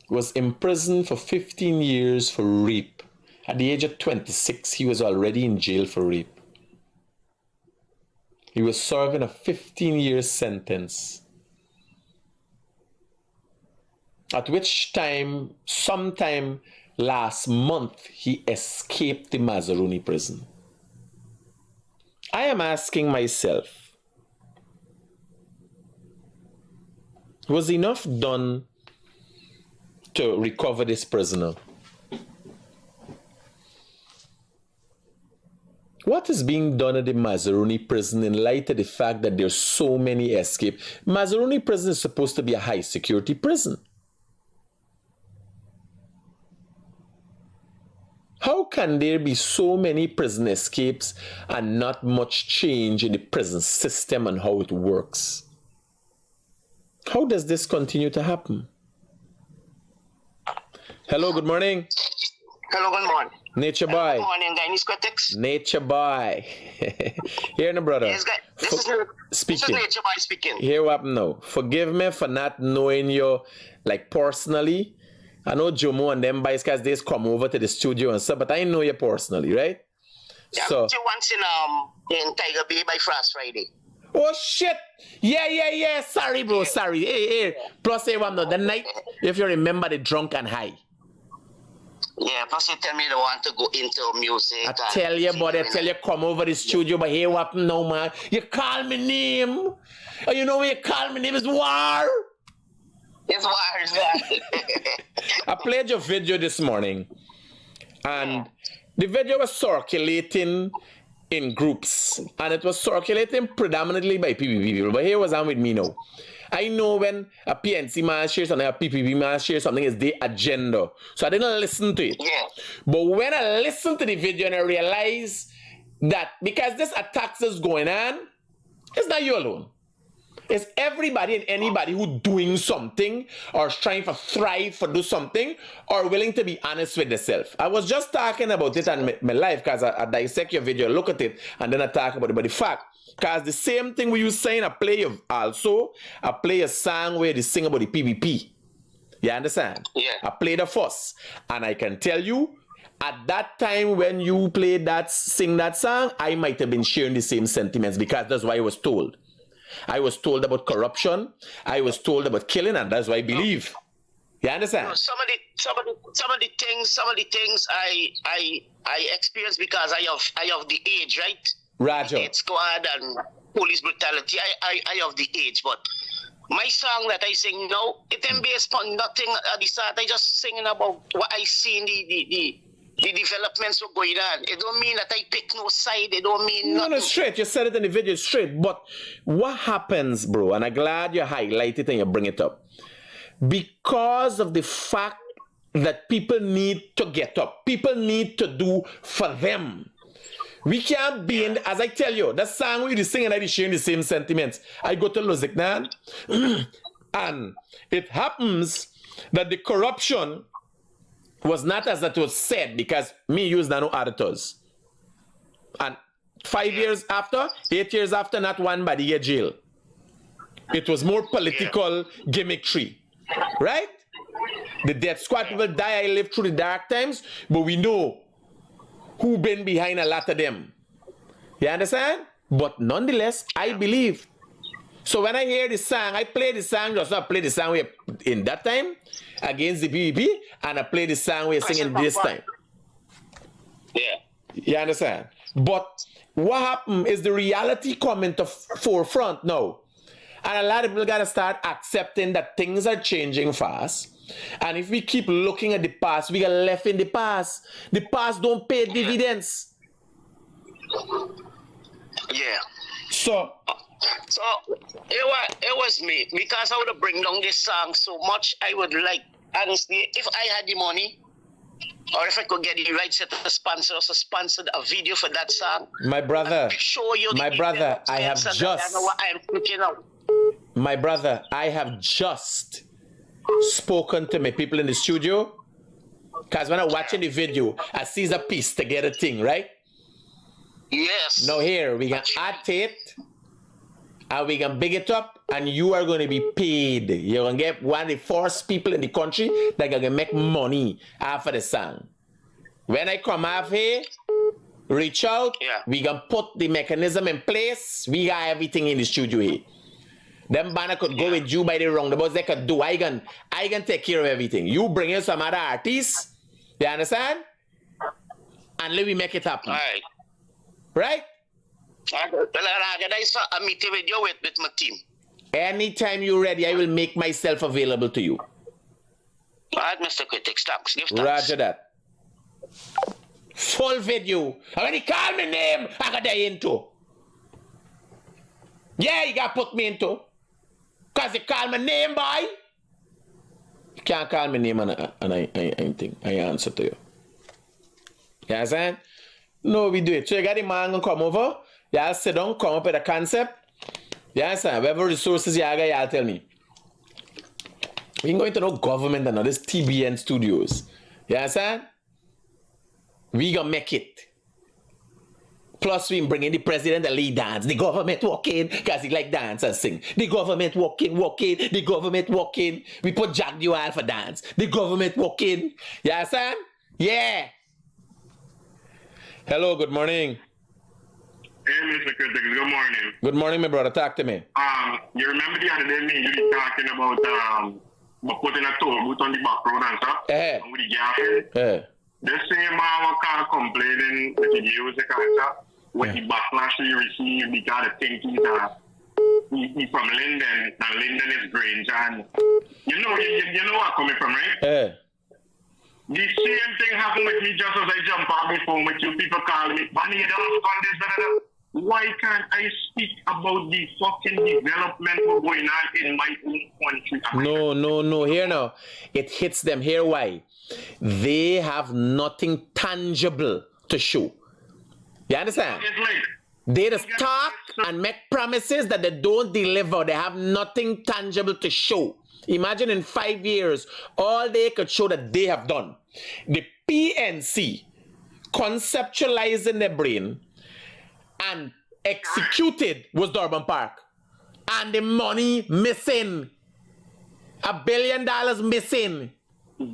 was imprisoned for 15 years for rape. At the age of 26, he was already in jail for rape. He was serving a 15-year sentence. At which time, sometime last month, he escaped the Mazaruni prison. I am asking myself, was enough done to recover this prisoner? What is being done at the Mazaruni prison in light of the fact that there's so many escape? Mazaruni prison is supposed to be a high security prison. How can there be so many prison escapes and not much change in the prison system and how it works? How does this continue to happen? Hello, good morning. Hello, good morning. Nature boy. Good morning, Guyanese Critics. Nature boy. Here now, brother. Yes, guys. This is Nature Boy speaking. Here what now. Forgive me for not knowing you like personally. I know Jomo and them boys guys, they come over to the studio and stuff, but I know you personally, right? Yeah, so I met you once in Tiger Bay by Frost Friday. oh shit! Yeah. Sorry, bro. Sorry. Hey. Plus, say one now. The night, if you remember the drunk and high. Yeah, plus you tell me they want to go into music. I tell you, buddy, I tell you, come over the studio, but here what now, man? You call me name. Oh, you know when you call me name is War. It's wild. I played your video this morning, and the video was circulating in groups, and it was circulating predominantly by PPP people. But here was on with me now. I know when a PNC man shares something, a PPP man shares something, is their agenda. So I didn't listen to it. Yeah. But when I listened to the video and I realized that because this attacks is going on, it's not you alone. It's everybody and anybody who doing something or trying to thrive for do something or willing to be honest with themselves. I was just talking about it on my life because I dissect your video, look at it, and then I talk about it. But the fact, because the same thing we you saying, I play a song where they sing about the PvP. You understand? Yeah. I play the first. And I can tell you, at that time when you played that, sing that song, I might have been sharing the same sentiments because that's what I was told. I was told about corruption. I was told about killing, and that's what I believe. You understand? No, some of the things I experienced because I have the age, right? Roger. Hate squad and police brutality. I have the age, but my song that I sing now, it ain't based on nothing at the start. I just singing about what I see in the developments are going on. It don't mean that I pick no side. It don't mean nothing. No, straight. You said it in the video, straight. But what happens, bro, and I'm glad you highlight it and you bring it up. Because of the fact that people need to get up. People need to do for them. We can't be in, as I tell you, that song we singing and I sharing the same sentiments. I go to Luziknan, and it happens that the corruption was not as it was said because me use no auditors. And 5 years after, 8 years after, not one body get jail. It was more political gimmickry. Right? The death squad people die, I lived through the dark times, but we know who been behind a lot of them. You understand? But nonetheless, I believe. So when I hear the song, I play the song, just not play the song in that time against the PvP, and I play the song we're singing this time. Yeah. You understand? But what happened is the reality coming to forefront now. And a lot of people got to start accepting that things are changing fast. And if we keep looking at the past, we get left in the past. The past don't pay dividends. Yeah. So it was me because I would have bring down this song so much. I would like, honestly, if I had the money or if I could get the right set of sponsors to sponsor a video for that song. My brother, show you my brother, I have just, I know what I'm putting out. My brother, I have just spoken to my people in the studio because when I'm watching the video, I see a piece together thing, right? Yes. Now here, we can add it and we can big it up, and you are going to be paid. You're going to get one of the first people in the country that going to make money after the song. When I come off here, reach out, we can put the mechanism in place. We got everything in the studio here. Them banner could go with you by the roundabouts. They could do. I can take care of everything. You bring in some other artists. You understand? And let me make it happen. All right. Right? I saw a meeting with you with my team. Anytime you're ready, I will make myself available to you. All right, Mr. Critic. Thanks. Give thanks. Roger that. Full video. And when he call me name, I got die into. Yeah, you got put me into. Because you call my name, boy. You can't call me name and I answer to you. You understand? No, we do it. So you got the man gonna come over. Y'all sit down, come up with a concept. You understand? Whatever resources you got, y'all tell me. We ain't going to no government and all this TBN studios. You understand? We gonna make it. Plus, we bring in the president and lead dance. The government walk in, because he like dance and sing. The government walk in. The government walk in. We put Jack Dual for dance. The government walk in. You understand? Yeah. Hello, good morning. Hey, Mr. Critic, good morning. Good morning, my brother. Talk to me. You remember the other day me you talking about putting a toll booth on the back road and stuff? And with the gas. The same man can't complaining with the music and stuff. With the backlash he received because the thing he's from Linden and Linden is Grange and you know where I'm coming from, right? The same thing happened with me just as I jump out before with you people call me Bunny, you don't on this, why can't I speak about the fucking development going on in my own country? No. Here now. It hits them. Here why? They have nothing tangible to show. You understand? It's like, they just talk and make promises that they don't deliver. They have nothing tangible to show. Imagine in 5 years, all they could show that they have done. The PNC conceptualized in their brain and executed was Durban Park. And the money missing. $1 billion missing. Good.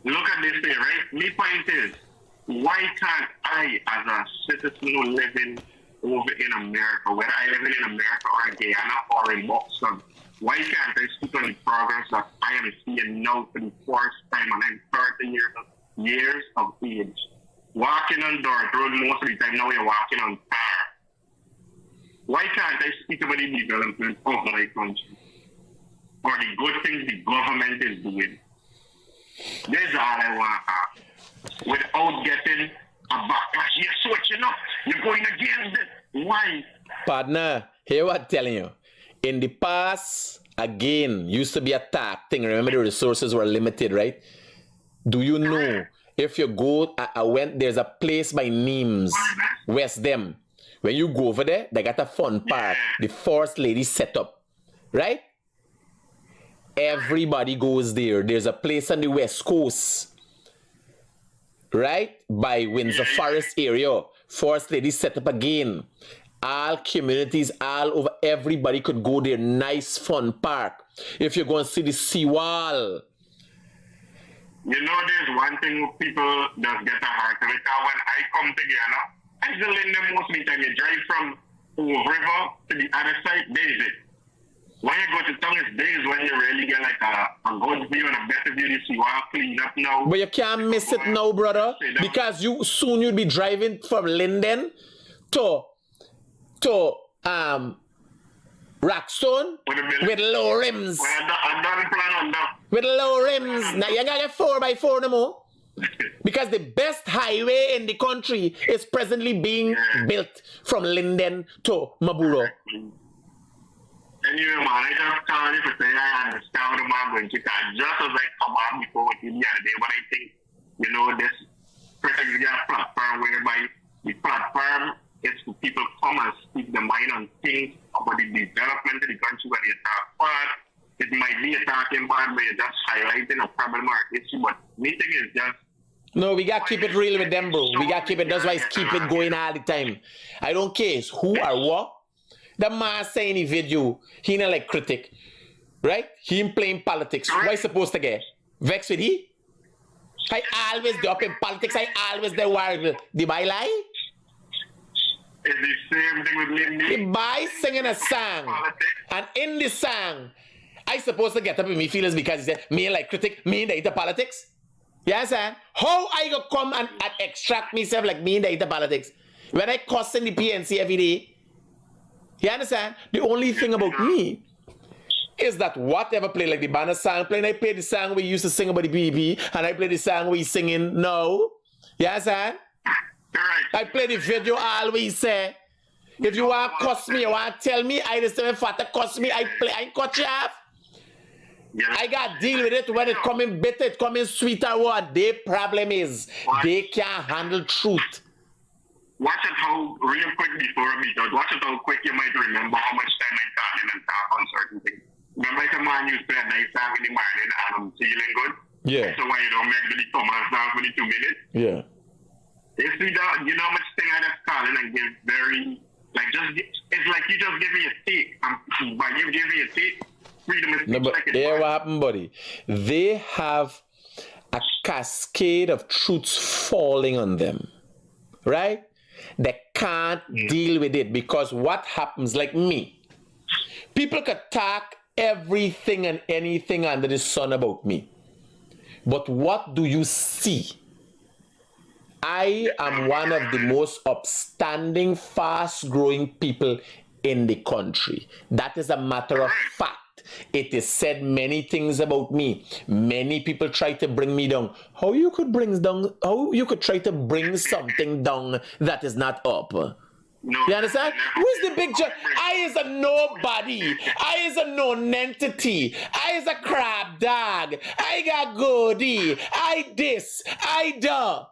Look at this thing, right? My point is, why can't I, as a citizen who living over in America, whether I live in America or in Guyana or in Boston, why can't I speak on the progress that I am seeing now for the first time and I'm 30 years of age? Walking on dirt road most of the time, now you're walking on tar. Why can't I speak about the development of my country? Or the good things the government is doing? That's all I want to ask. Without getting a backlash, you're switching up. You're going against it. Why? Partner, hear what I'm telling you. In the past, again, used to be a tag thing. Remember the resources were limited, right? Do you know, if you go, there's a place by Nimes, West Dem. When you go over there, they got a fun park. The First Lady set up, right? Everybody goes there. There's a place on the West Coast, right? By Windsor Forest area. First Lady set up again. All communities, all over, everybody could go there. Nice, fun park. If you're going to see the seawall. You know, there's one thing people just get a heart of it. When I come to Guyana, I still in them most of the time. You drive from river to the other side, there's it. When you go to town, it's days when you really get like a good view and a better view. You see what clean up now. But you can't miss it now, brother. Because soon you'll be driving from Linden to Rockstone with low rims. I don't plan on that. With low rims. Now you gotta get 4x4 no more. Because the best highway in the country is presently being built from Linden to Maburo. Anyway, man, I just called you to say I understand what I'm going to call. Just as I come on before with you the other day, but I think, you know, this Critic platform whereby the platform is for people come and speak their mind on things about the development of the country where they talk. But it might be a talking about where you're just highlighting a problem or issue, but meeting is just. No, we got to keep it real with them, bro. We got to keep it, that's why it's keep it going all the time. I don't care who or what. The man saying in the video, he not like Critic, right? He ain't playing politics. What is supposed to get? Vex with he? I always do up in politics. I always the war. The boy lie? It's the same thing with me. The boy singing a song. And in the song, I supposed to get up in me feelings because he said, me like Critic, me in the into politics. You understand? How I go come and extract myself like me in the into politics? When I cuss in the PNC every day. You understand? The only thing about me is that whatever play, like the banner song playing, I play the song we used to sing about the BB, and I play the song we singing now. You understand? I play the video always say. If you want to cuss me, you want to tell me, I just say, fat cuss me, I play, I cut you off. I got to deal with it when it coming bitter, it coming sweeter. What their problem is, they can't handle truth. Watch it how, real quick before I meet out, watch it how quick you might remember how much time I talk in and talk on certain things. Remember if a man used to play a nice song in the morning and I'm feeling good? Yeah. So why you don't make the Thomas dance for the 2 minutes? Yeah. You see that, you know how much thing I just call and give very, like just, it's like you just give me a steak. But you give me a steak, freedom of speech. No, but like here what happened, buddy? They have a cascade of truths falling on them, right? They can't deal with it because what happens, like me, people could talk everything and anything under the sun about me. But what do you see? I am one of the most upstanding, fast-growing people in the country. That is a matter of fact. It is said many things about me. Many people try to bring me down. How you could try to bring something down that is not up? No, you understand? Who's the big judge? I is a nobody. I is a non-entity. I is a crab dog. I got goody. I this. I da.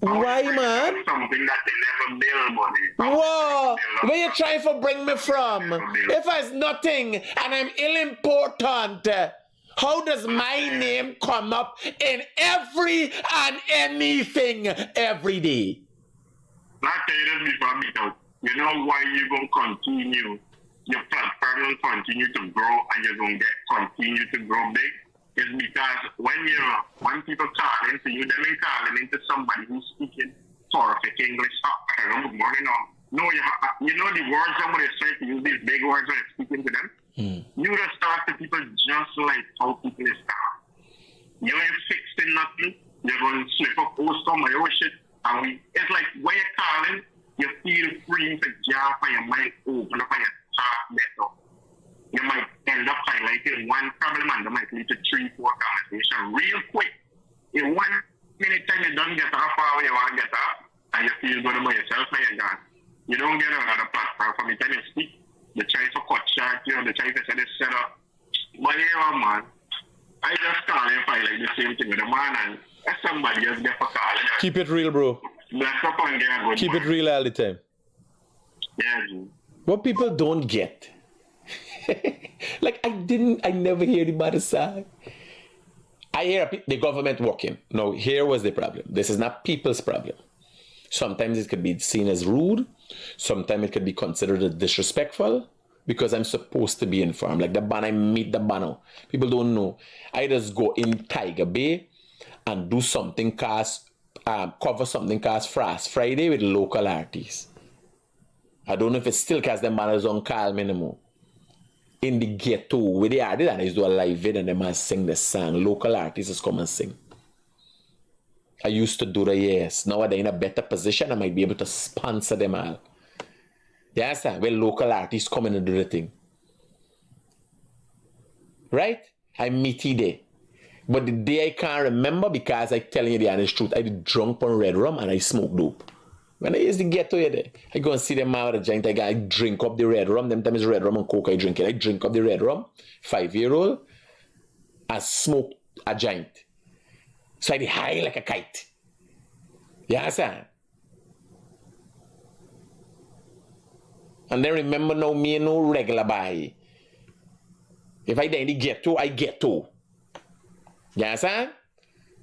Why, man? Something that they never build, buddy. Whoa! Where you trying to bring me from? If I was nothing and I'm ill-important, how does my name come up in every and anything every day? Not tell you this before me out. You know why you're going to continue? Your platform will continue to grow and you're going to continue to grow big. Is because when people call into you, they may calling into somebody who's speaking terrific English. Good morning. No, you know the words somebody is trying to use these big words when you're speaking to them. You just talk to people just like how people is talk. You ain't fixing nothing. You're going to slip up some of your shit. And it's like when you're calling, you feel free to jump and your mind open up and you talk better. You might end up highlighting one problem and that might lead to 3-4 conversations real quick. In 1 minute time you don't get how far you want to get up and you feel good about yourself and you're gone. You don't get another platform from the time you speak. They try to cut short you, they try to set it set up. But yeah, man, I just call and highlight the same thing with the man and if somebody else get for calling. Keep it real, bro. Bless up and get good. Keep it real all the time. Yeah, G. What people don't get. Like I never hear the other side. I hear the government working. No, here was the problem. This is not people's problem. Sometimes it could be seen as rude. Sometimes it could be considered as disrespectful because I'm supposed to be informed. Like the banner, I meet the banner. People don't know. I just go in Tiger Bay and do something cast, cover something cast Fast Friday with local artists. I don't know if it's still cast them banners on Calm anymore. In the ghetto where they are, and I used to do a live video and they must sing the song. Local artists come and sing. I used to do the yes. Now they're in a better position. I might be able to sponsor them all. You understand? Where local artists come in and do the thing. Right? I meet you there. But the day I can't remember because I telling you the honest truth, I did drunk on red rum and I smoke dope. When I used to get to there, I go and see them out of the joint. I drink up the red rum. Them time is red rum and coke. I drink it. I drink up the red rum, 5-year-old, and smoke a joint. So I did high like a kite. You understand? And then remember now, me no regular buy. If I then get to, I get to. You understand?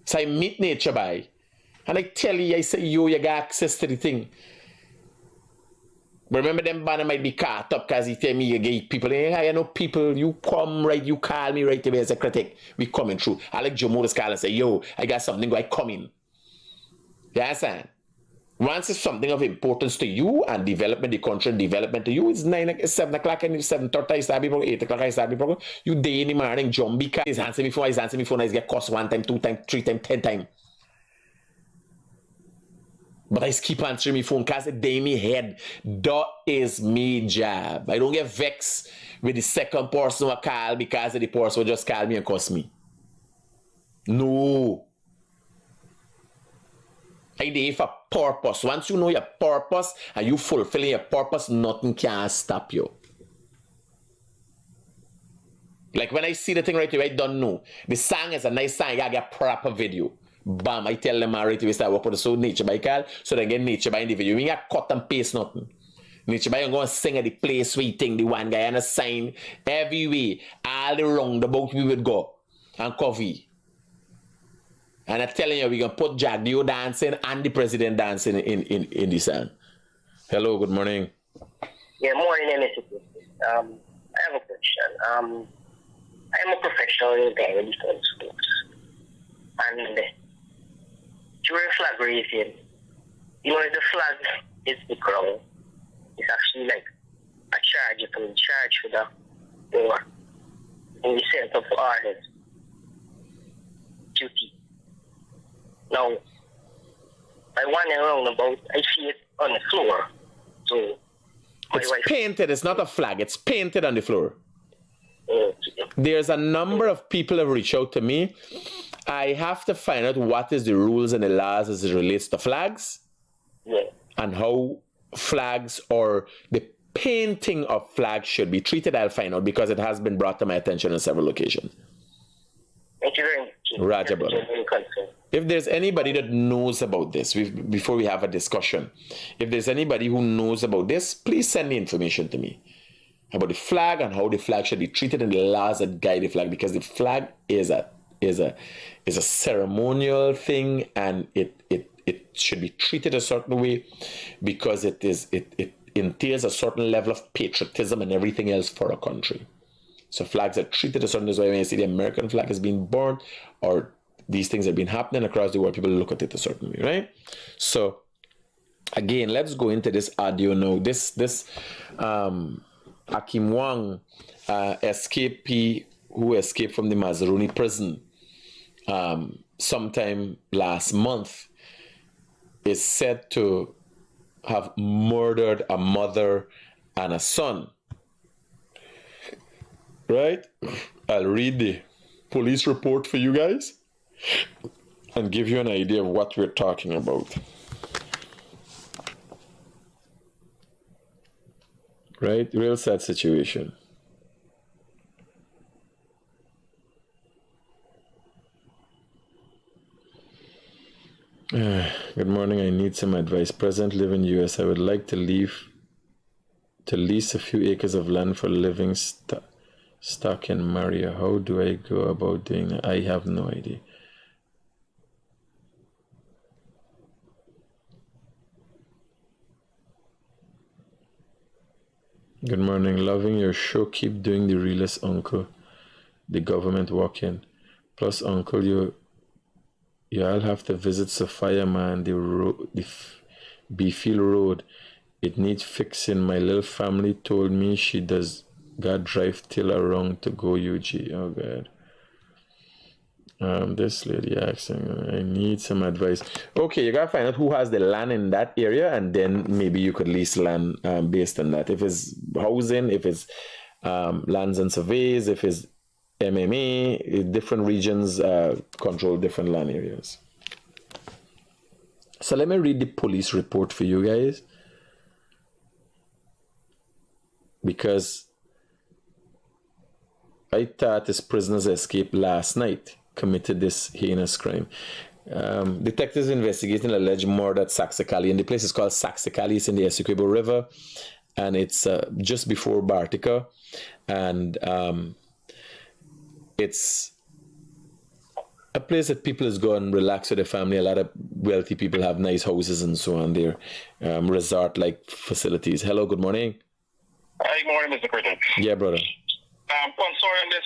So I meet nature by. And I tell you, I say, yo, you got access to the thing. But remember, them banner might be caught up because he tell me you get people. Hey, I know people, you come right, you call me right away as a critic. We coming through. I like Joe Morris call and say, yo, I got something, I come in. You understand? Once it's something of importance to you and development, the country development to you, it's 7 o'clock and 7:30, I start before 8 o'clock, I start before. You day in the morning, John car, he's answering me phone, he's get cost 1 time, 2 time, 3 time, 10 time. But I keep answering my phone because it day in my head. That is me job. I don't get vexed with the second person who call because the person who just call me and cuss me. No. I do for purpose. Once you know your purpose and you fulfilling your purpose, nothing can stop you. Like when I see the thing right away, I don't know. The song is a nice song, I gotta get proper video. Bam, I tell them right away, start work with the so nature by call, so they get nature by in the video. You ain't got cut and paste nothing. Nature by you go and sing at the place we think the one guy and a sign every way, all the roundabout we would go and coffee. And I'm telling you, we're going to put Jack Dio dancing and the president dancing in the song. Hello, good morning. Yeah, morning, Mr. I have a question. I'm a professional in the schools. And during flag raising, you know, the flag is the crown. It's actually like a charge. You can charge for the or in the sense of orders. Duty. Now, I want around about, I see it on the floor. So, it's painted, it's not a flag, it's painted on the floor. There's a number of people have reached out to me. I have to find out what is the rules and the laws as it relates to flags. Yeah. And how flags or the painting of flags should be treated. I'll find out because it has been brought to my attention on several occasions. Thank you very much. Roger, brother. If there's anybody that knows about this, before we have a discussion, if there's anybody who knows about this, please send the information to me about the flag and how the flag should be treated and the laws that guide the flag, because the flag is a ceremonial thing and it should be treated a certain way because it entails a certain level of patriotism and everything else for a country. So flags are treated a certain way. When you see the American flag is being burned or these things have been happening across the world, people look at it a certain way, right? So again, let's go into this audio now. This Akim Wang escapee who escaped from the Mazaruni prison sometime last month is said to have murdered a mother and a son. Right? I'll read the police report for you guys and give you an idea of what we're talking about. Right? Real sad situation. Good morning. I need some advice. Present live in US. I would like to lease a few acres of land for living stock in Maria. How do I go about doing that? I have no idea. Good morning. Loving your show. Keep doing the realest uncle. The government walk-in. Plus, uncle, you all have to visit Sophia, man. The Beefield Road. It needs fixing. My little family told me she does got drive till around to go UG. Oh God. This lady asking, I need some advice. Okay, you gotta find out who has the land in that area, and then maybe you could lease land based on that. If it's housing, if it's lands and surveys, if it's MMA, different regions control different land areas. So let me read the police report for you guys, because I thought this prisoners escaped last night committed this heinous crime. Detectives investigating alleged murder at Saxicali, and the place is called Saxicali. It's in the Essequibo River, and it's just before Bartica, and it's a place that people is go and relax with their family. A lot of wealthy people have nice houses and so on there, resort-like facilities. Hello, good morning. Hi, good morning, Mr. Critic. Yeah, brother. Concerning this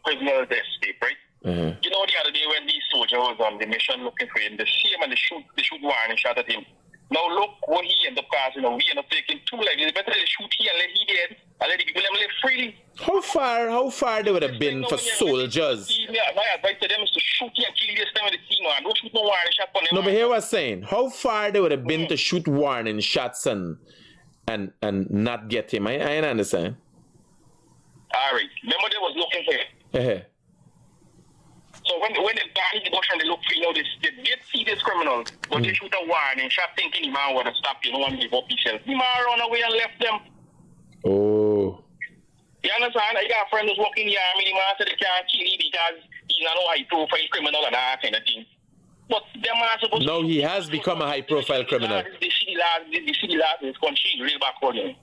prisoner escape, right? Uh-huh. You know, the other day when the soldier was on the mission looking for him, they see him and they shoot one and shot at him. Now look what he ended up causing. We end up taking two lives. It's better to shoot he and let he dead and let the people live freely. How far they would have been for soldiers? My advice to them is to shoot he and kill this time with the team, man. Don't shoot no warning shot on him. No, but here was saying, how far they would have been to shoot warning shots and not get him. I understand. All right. Remember they was looking for him. Uh-huh. So when they got in the bush and they look for you know, they did see this criminal, but they shoot a warning shot thinking the man would have stopped, you know, and give up himself. The man run away and left them. Oh. You understand? I got a friend who's working in the army, the man said they can't kill him because he's not a high profile criminal and that kind of thing. But them man supposed No, he has become a high profile criminal. They see the last in this country, real back for them.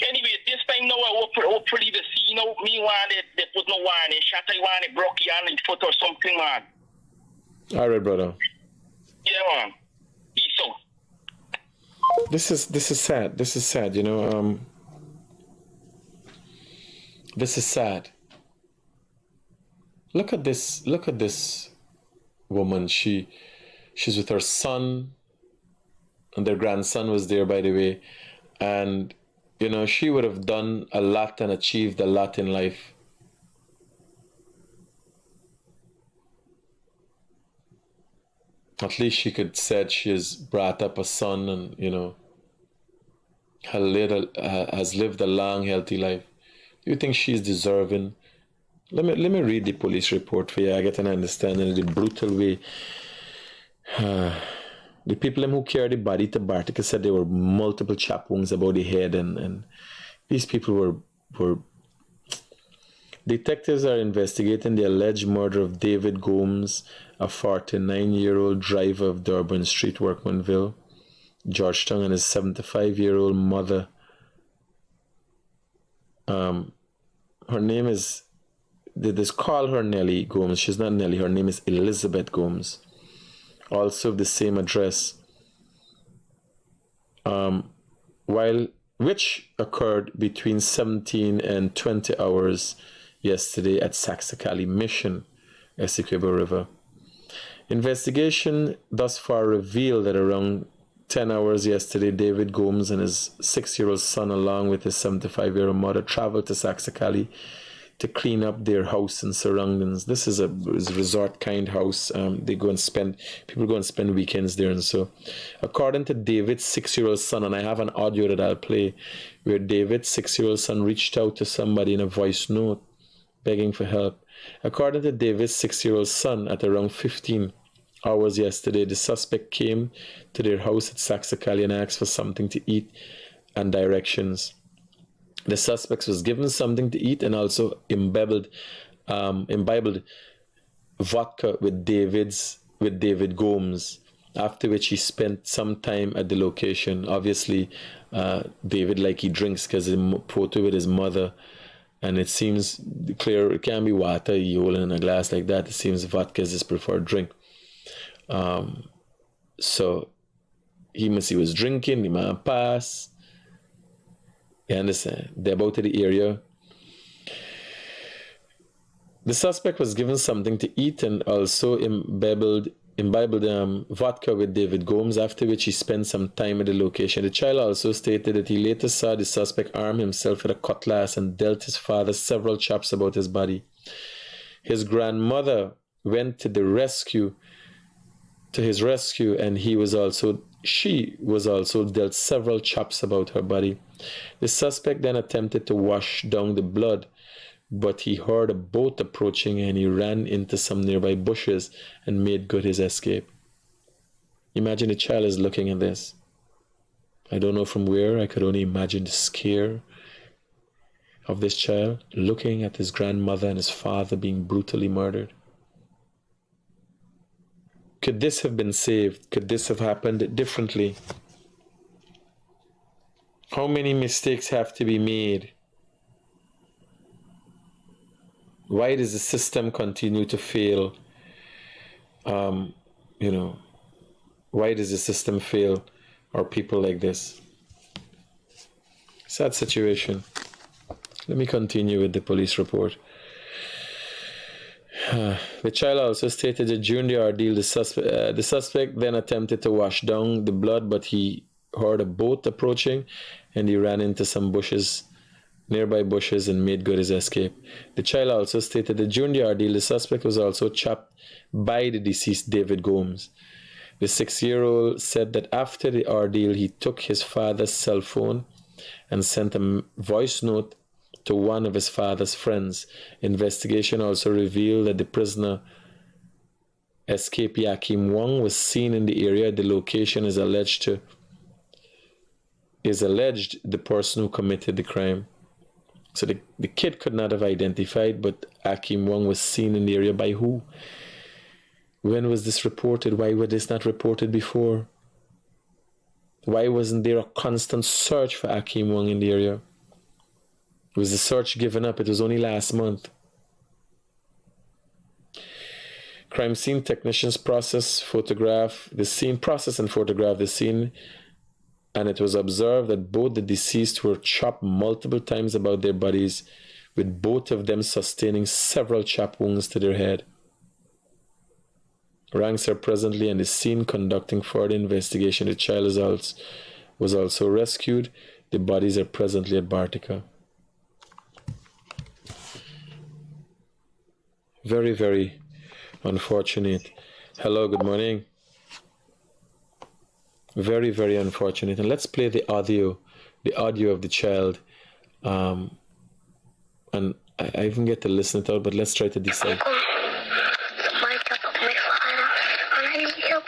Anyway, this time now, hopefully they see, you know, me want they put no warning shot, I want it broke your hand and foot or something, man. All right, brother. Yeah, man. Peace out. This is sad. This is sad, you know. This is sad. Look at this woman. She's with her son, and their grandson was there, by the way, and you know, she would have done a lot and achieved a lot in life. At least she could said she has brought up a son and, you know, has lived a long, healthy life. Do you think she's deserving? Let me read the police report for you. I get an understanding of the brutal way. The people who carried the body to Bartica said there were multiple chop wounds about the head, and these people were. Detectives are investigating the alleged murder of David Gomes, a 49-year-old driver of Durban Street, Workmanville, Georgetown, and his 75-year-old mother. Her name is. They just call her Nellie Gomes. She's not Nellie. Her name is Elizabeth Gomes. Also the same address, which occurred between 17 and 20 hours yesterday at Saxacali Mission, Essequibo River. Investigation thus far revealed that around 10 hours yesterday, David Gomes and his 6-year-old son, along with his 75-year-old mother, traveled to Saxacali to clean up their house and surroundings. This is a resort kind house. People go and spend weekends there. And so, according to David's 6-year-old son, and I have an audio that I'll play, where David's 6-year-old son reached out to somebody in a voice note, begging for help. According to David's 6-year-old son, at around 15 hours yesterday, the suspect came to their house at Saxacali and asked for something to eat and directions. The suspect was given something to eat and also imbibed vodka with David Gomes, after which he spent some time at the location. Obviously, David, like he drinks, because he photo with his mother, and it seems clear it can't be water he holding in a glass like that. It seems vodka is his preferred drink. So he was drinking, the man passed. You understand? They're about to the area. The suspect was given something to eat and also imbibed vodka with David Gomes, after which he spent some time at the location. The child also stated that he later saw the suspect arm himself with a cutlass and dealt his father several chops about his body. His grandmother went to his rescue, and she was also dealt several chops about her body. The suspect then attempted to wash down the blood, but he heard a boat approaching and he ran into some nearby bushes and made good his escape. Imagine a child is looking at this. I don't know from where. I could only imagine the scare of this child looking at his grandmother and his father being brutally murdered. Could this have been saved? Could this have happened differently? How many mistakes have to be made Why does the system continue to fail? You know, why does the system fail our people like this? Sad situation. Let me continue with the police report. The child also stated that during the ordeal, the suspect then attempted to wash down the blood, but he heard a boat approaching and he ran into some bushes, nearby bushes, and made good his escape. The child also stated that during the ordeal, the suspect was also chopped by the deceased David Gomes. The 6-year-old said that after the ordeal, he took his father's cell phone and sent a voice note to one of his father's friends. Investigation also revealed that the prisoner, escapee Akim Wong, was seen in the area. The location is alleged the person who committed the crime. So the kid could not have identified, but Akim Wong was seen in the area by who? When was this reported? Why was this not reported before? Why wasn't there a constant search for Akim Wong in the area? Was the search given up? It was only last month. Crime scene technicians process and photograph the scene, and it was observed that both the deceased were chopped multiple times about their bodies, with both of them sustaining several chop wounds to their head. Ranks are presently on the scene conducting further investigation. The child was also rescued. The bodies are presently at Bartica. Very, very unfortunate. Hello, good morning. Very, very unfortunate. And let's play the audio of the child. And I even get to listen to it, but let's try to decide.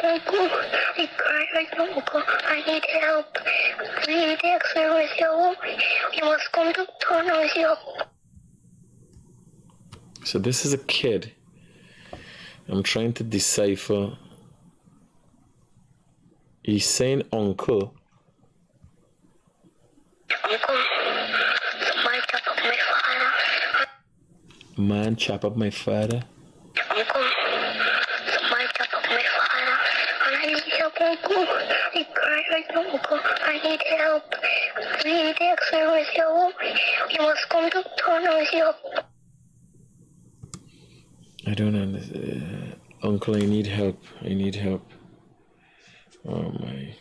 I cry right now, Uncle. I need help. I need X-ray with you. You must come to turn with you. So this is a kid. I'm trying to decipher. He's saying uncle. Uncle, somebody chop up my father. Man chop up my father. Uncle, somebody chop up my father. And I need help, Uncle. I cry right now, Uncle. I need help. I need X-ray with you. You must come to turn with you. I don't understand. Uncle, I need help. I need help. Oh my.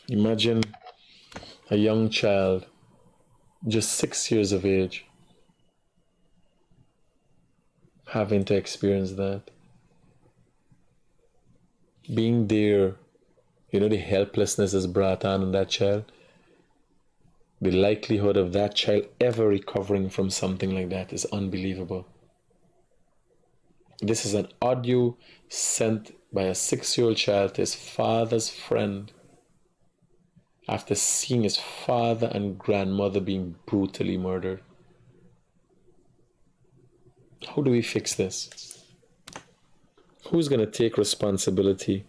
Imagine a young child, just 6 years of age, having to experience that. Being there, the helplessness is brought on that child. The likelihood of that child ever recovering from something like that is unbelievable. This is an audio sent by a 6-year-old child to his father's friend after seeing his father and grandmother being brutally murdered. How do we fix this? Who's going to take responsibility?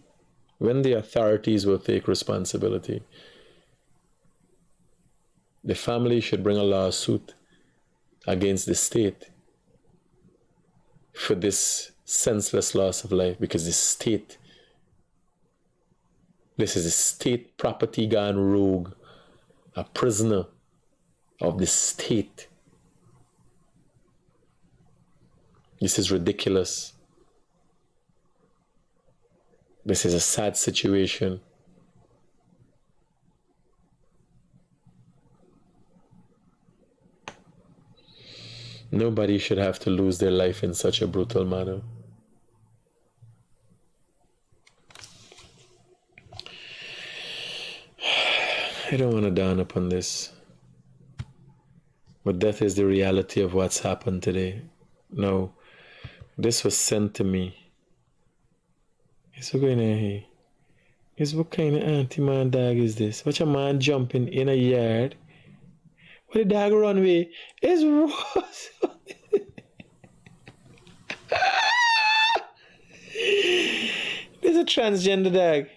When the authorities will take responsibility? The family should bring a lawsuit against the state for this senseless loss of life, because this is a state property gone rogue, a prisoner of the state. This is ridiculous. This is a sad situation. Nobody should have to lose their life in such a brutal manner. I don't want to down upon this, but that is the reality of what's happened today. No, this was sent to me. What kind of anti-man dog is this? Watch a man jumping in a yard. What the dog run away? It's worse. There's a transgender dog.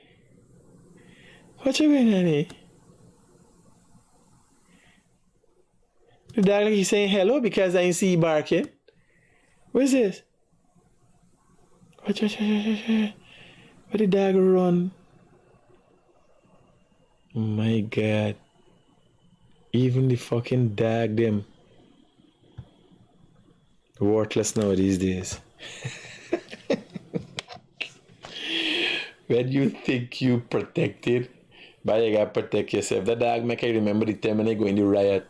What you going on here? The dog like he's saying hello because I ain't see he barking. What is this? Watch. Where the dog run? Oh my God. Even the fucking dog them. Worthless now these days. When you think you protected, but you gotta protect yourself. The dog make I remember the time when I go in the riot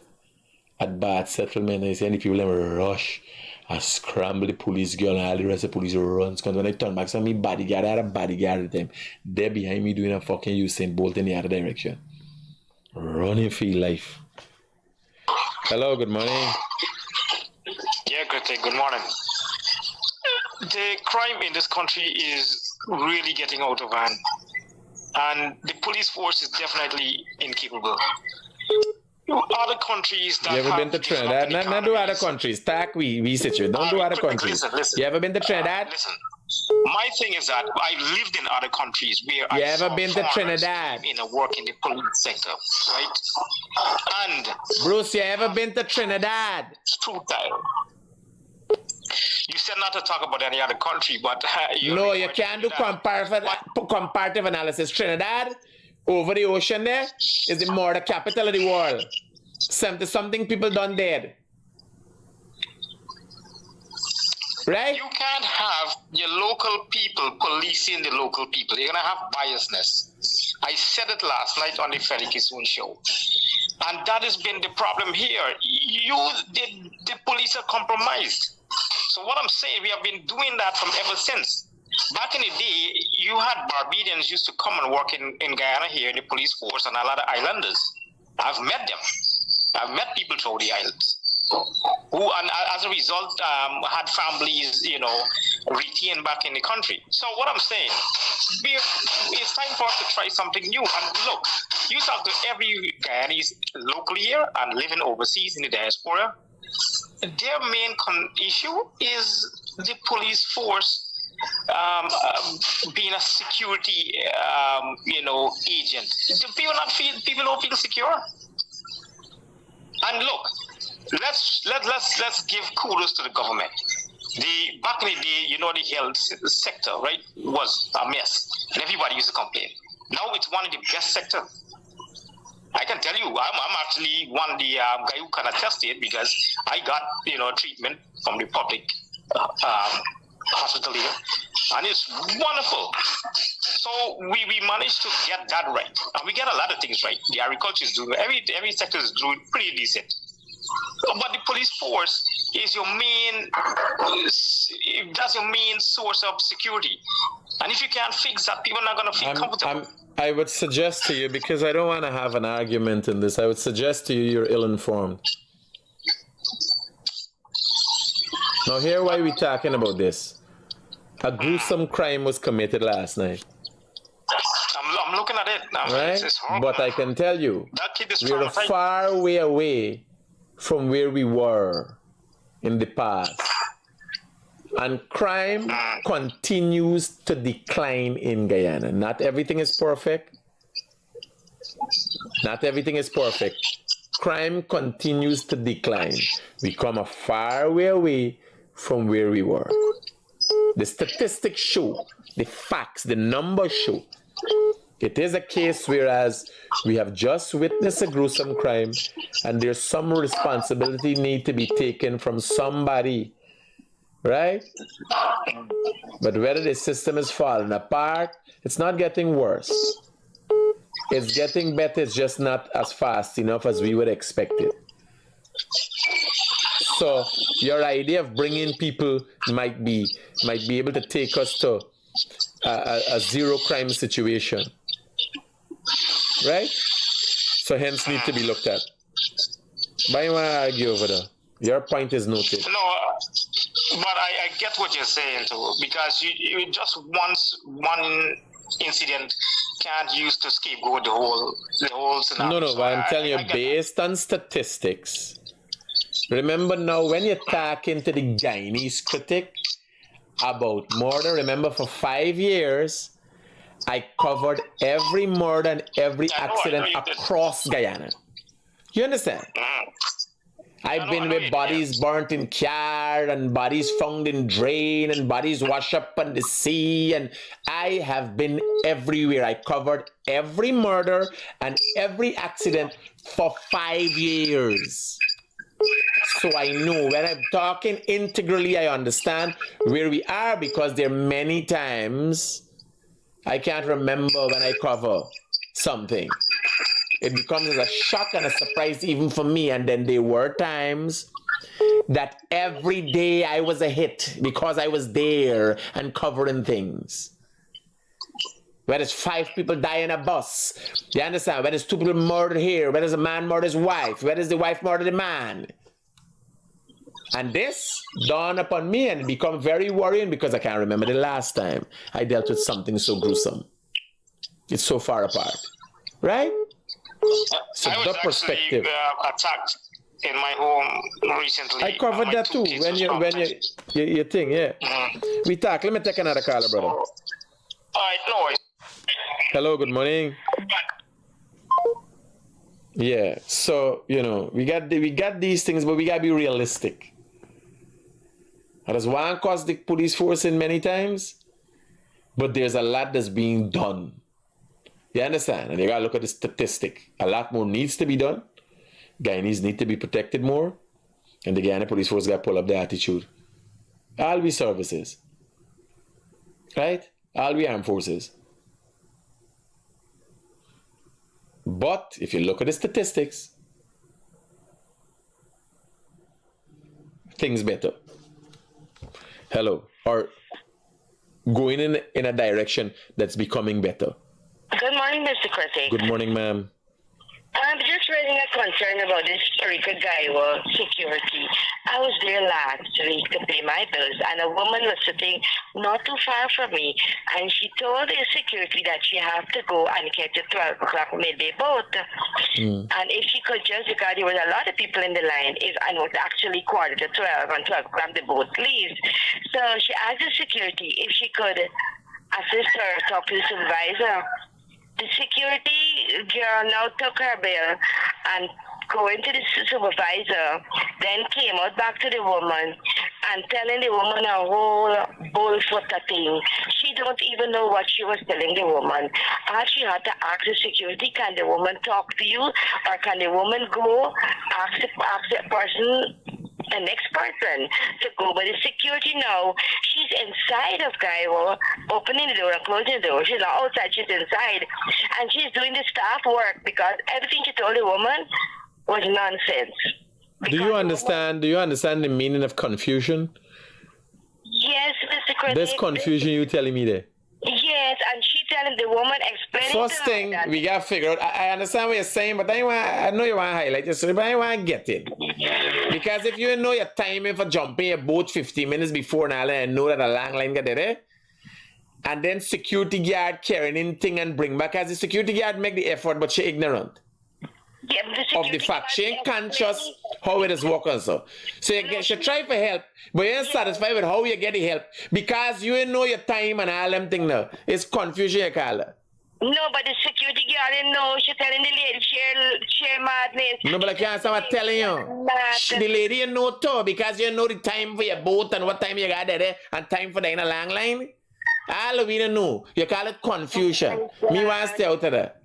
at Bath Settlement and I see any people them rush and scramble the police girl and all the rest of the police runs. Because when I turn back, so me bodyguard, I had a bodyguard at the time. They're behind me doing a fucking Usain Bolt in the other direction. Running for your life. Hello, good morning. Yeah, Critic, good morning. The crime in this country is really getting out of hand. And the police force is definitely incapable. Other countries that you ever been to Trinidad? Not do other countries. Tack we situation. Don't do other countries. Listen. You ever been to Trinidad? Listen. My thing is that I've lived in other countries where you ever been to Trinidad? In a work in the police sector, right? And Bruce, you ever been to Trinidad? It's true, Tyler. You said not to talk about any other country, but you can't do comparative analysis. Trinidad, over the ocean there, is the murder capital of the world. 70-something people done dead. Right? You can't have your local people policing the local people. You're going to have biasness. I said it last night on the Ferry Kisoon show. And that has been the problem here. The police are compromised. So what I'm saying, we have been doing that from ever since. Back in the day, you had Barbadians used to come and work in Guyana here in the police force and a lot of islanders. I've met them. I've met people through the islands who, and as a result, had families, retained back in the country. So what I'm saying, it's time for us to try something new. And look, you talk to every Guyanese locally here and living overseas in the diaspora, their main issue is the police force being a security, agent. People don't feel secure. And look, let's give kudos to the government. Back in the day, the health sector, right, was a mess, and everybody used to complain. Now it's one of the best sectors. I can tell you, I'm actually one of the guy who can attest to it because I got treatment from the public hospital here, and it's wonderful. So we managed to get that right, and we get a lot of things right. The agriculture is doing every sector is doing pretty decent, but the police force is your main source of security, and if you can't fix that, people are not going to feel comfortable. I would suggest to you, because I don't want to have an argument in this, I would suggest to you you're ill-informed. Now, hear why we're talking about this. A gruesome crime was committed last night. I'm looking at it now. Right? It's horrible. But I can tell you, we're far way away from where we were in the past. And crime continues to decline in Guyana. Not everything is perfect. Crime continues to decline. We come a far way away from where we were. The statistics show, the facts, the numbers show. It is a case whereas we have just witnessed a gruesome crime and there's some responsibility need to be taken from somebody. Right? But whether the system is falling apart, it's not getting worse. It's getting better, it's just not as fast enough as we would expect it. So your idea of bringing people might be able to take us to a zero crime situation. Right? So hence need to be looked at. But I want to argue over there. Your point is noted. No, but I get what you're saying too, because you just one incident can't use to scapegoat the whole scenario. No, but I'm telling you, based on statistics. Remember now, when you talk into the Guyanese Critic about murder, remember for 5 years, I covered every murder and every accident across Guyana. You understand? I've been with bodies burnt in car and bodies found in drain and bodies washed up on the sea, and I have been everywhere. I covered every murder and every accident for 5 years. So I know when I'm talking integrally, I understand where we are, because there are many times I can't remember when I cover something. It becomes a shock and a surprise even for me. And then there were times that every day I was a hit because I was there and covering things. Where there's 5 people die in a bus. You understand? Where there's 2 people murdered here. Where there's a man murdered his wife. Where does the wife murder the man? And this dawned upon me and become very worrying because I can't remember the last time I dealt with something so gruesome. It's so far apart. Right? So I was the perspective. Attacked in my home recently. I covered that too. When you think, yeah. We talk. Let me take another caller, brother. All right, no worries. Hello, good morning. Yeah, so we got these things, but we gotta be realistic. There's one cause the police force in many times, but there's a lot that's being done. You understand? And you gotta look at the statistic. A lot more needs to be done. Guyanese need to be protected more, and the Guyana police force gotta pull up the attitude. All we services, right? All we armed forces. But if you look at the statistics, things better. Hello. Or going in a direction that's becoming better. Good morning, Mr. Critic. Good morning, ma'am. I'm just raising a concern about this Rica Gaiwa security. I was there last week to pay my bills, and a woman was sitting not too far from me, and she told the security that she had to go and catch a 12 o'clock midday boat. And if she could just, because there was a lot of people in the line, and it was actually 11:45, and 12 o'clock the boat leaves. So she asked the security if she could assist her, talk to the supervisor. The security girl now took her bill and going to the supervisor, then came out back to the woman and telling the woman a whole bullshit thing. She don't even know what she was telling the woman. And she had to ask the security, can the woman talk to you, or can the woman go ask the person, the next person to go? But the security now, she's inside of Gaiwa, opening the door and closing the door. She's not outside, she's inside. And she's doing the staff work because everything she told the woman was nonsense. Do you understand the meaning of confusion? Yes, Mr. Critic. There's confusion you telling me there. Yes, and she telling the woman, explaining First to her thing, that we got to figure out, I understand what you're saying, but I know you want to highlight this, but I want to get it. Because if you know your timing for jumping your boat 15 minutes before now and know that a long line get there, and then security guard carrying in thing and bring back, as the security guard make the effort, but she ignorant. Yeah, of the fact. She ain't conscious how it is working. So you try for help, but you ain't satisfied with how you get the help because you ain't know your time and all them things now. It's confusion, you call it. No, but the security guard didn't know. She telling the lady, share madness. No, but I can't stop telling you. The lady you know too, because you know the time for your boat and what time you got there and time for the in a long line. All we don't know. You call it confusion. Me want to stay out of that.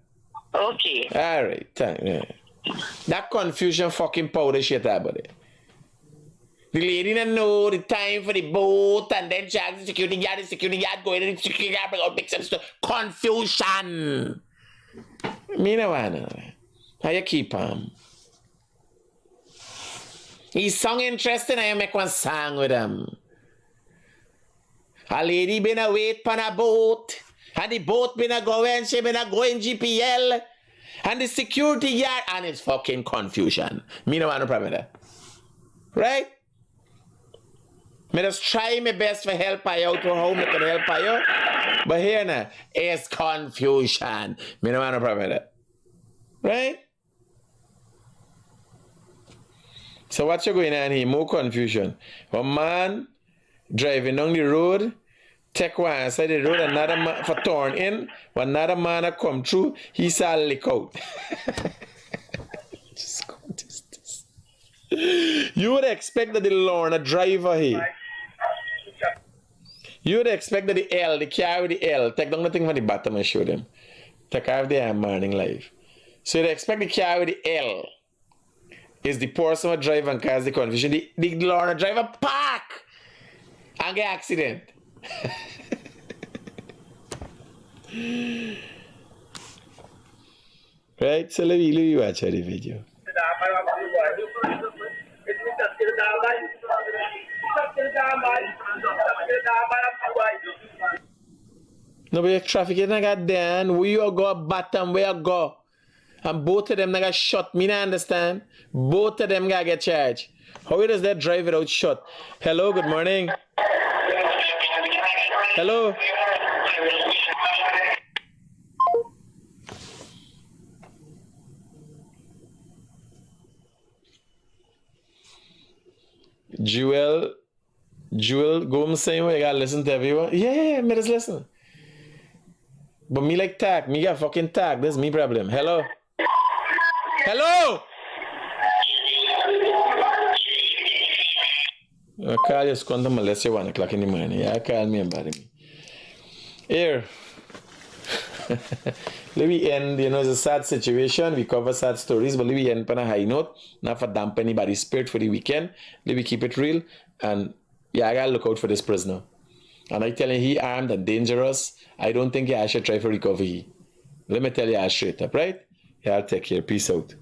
Okay. All right. Yeah. That confusion fucking powder shit about it. The lady didn't know the time for the boat and then she asked the security guard going in the security guard bring out big stuff. Confusion. Me no wanna. How you keep him? His song interesting, I make one song with him. A lady been a wait on a boat. And the boat been a going, she been a going GPL. And the security guard, and it's fucking confusion. Me no want no problem with that. Right? Me just try my best to help her out or how me can help her out. But here now, it's confusion. Me no want no problem with that. Right? So what's going on here? More confusion. A man driving down the road, take one side of the road, another man for turn in, another man a come through, he saw lick out. Just go this. You would expect that the Lorna driver here. You would expect that the car with the L, take down the thing from the bottom and show them. Take off the morning live. So you'd expect the car with the L is the person who drive and cause the confusion. The Lorna driver park and get accident. Right? So let me watch the video. No, but traffic is not got down. Where you go, bottom, where you go. And both of them got shot. Me not understand. Both of them got get charged. How does that drive without shot? Hello, good morning. Hello. Jewel, go home same way. You gotta listen to everyone. Yeah, me just listen. But me like tag. Me got fucking tag. That's me problem. Hello. Hello. I call you squander molest you 1 o'clock in the morning. Yeah, call me and bother me. Here. Let me end, it's a sad situation. We cover sad stories, but let me end on a high note. Not for damp anybody's spirit for the weekend. Let me keep it real. And yeah, I gotta look out for this prisoner. And I tell you, he armed and dangerous. I don't think I should try for recovery. Let me tell you straight up, right? Yeah, I'll take care. Peace out.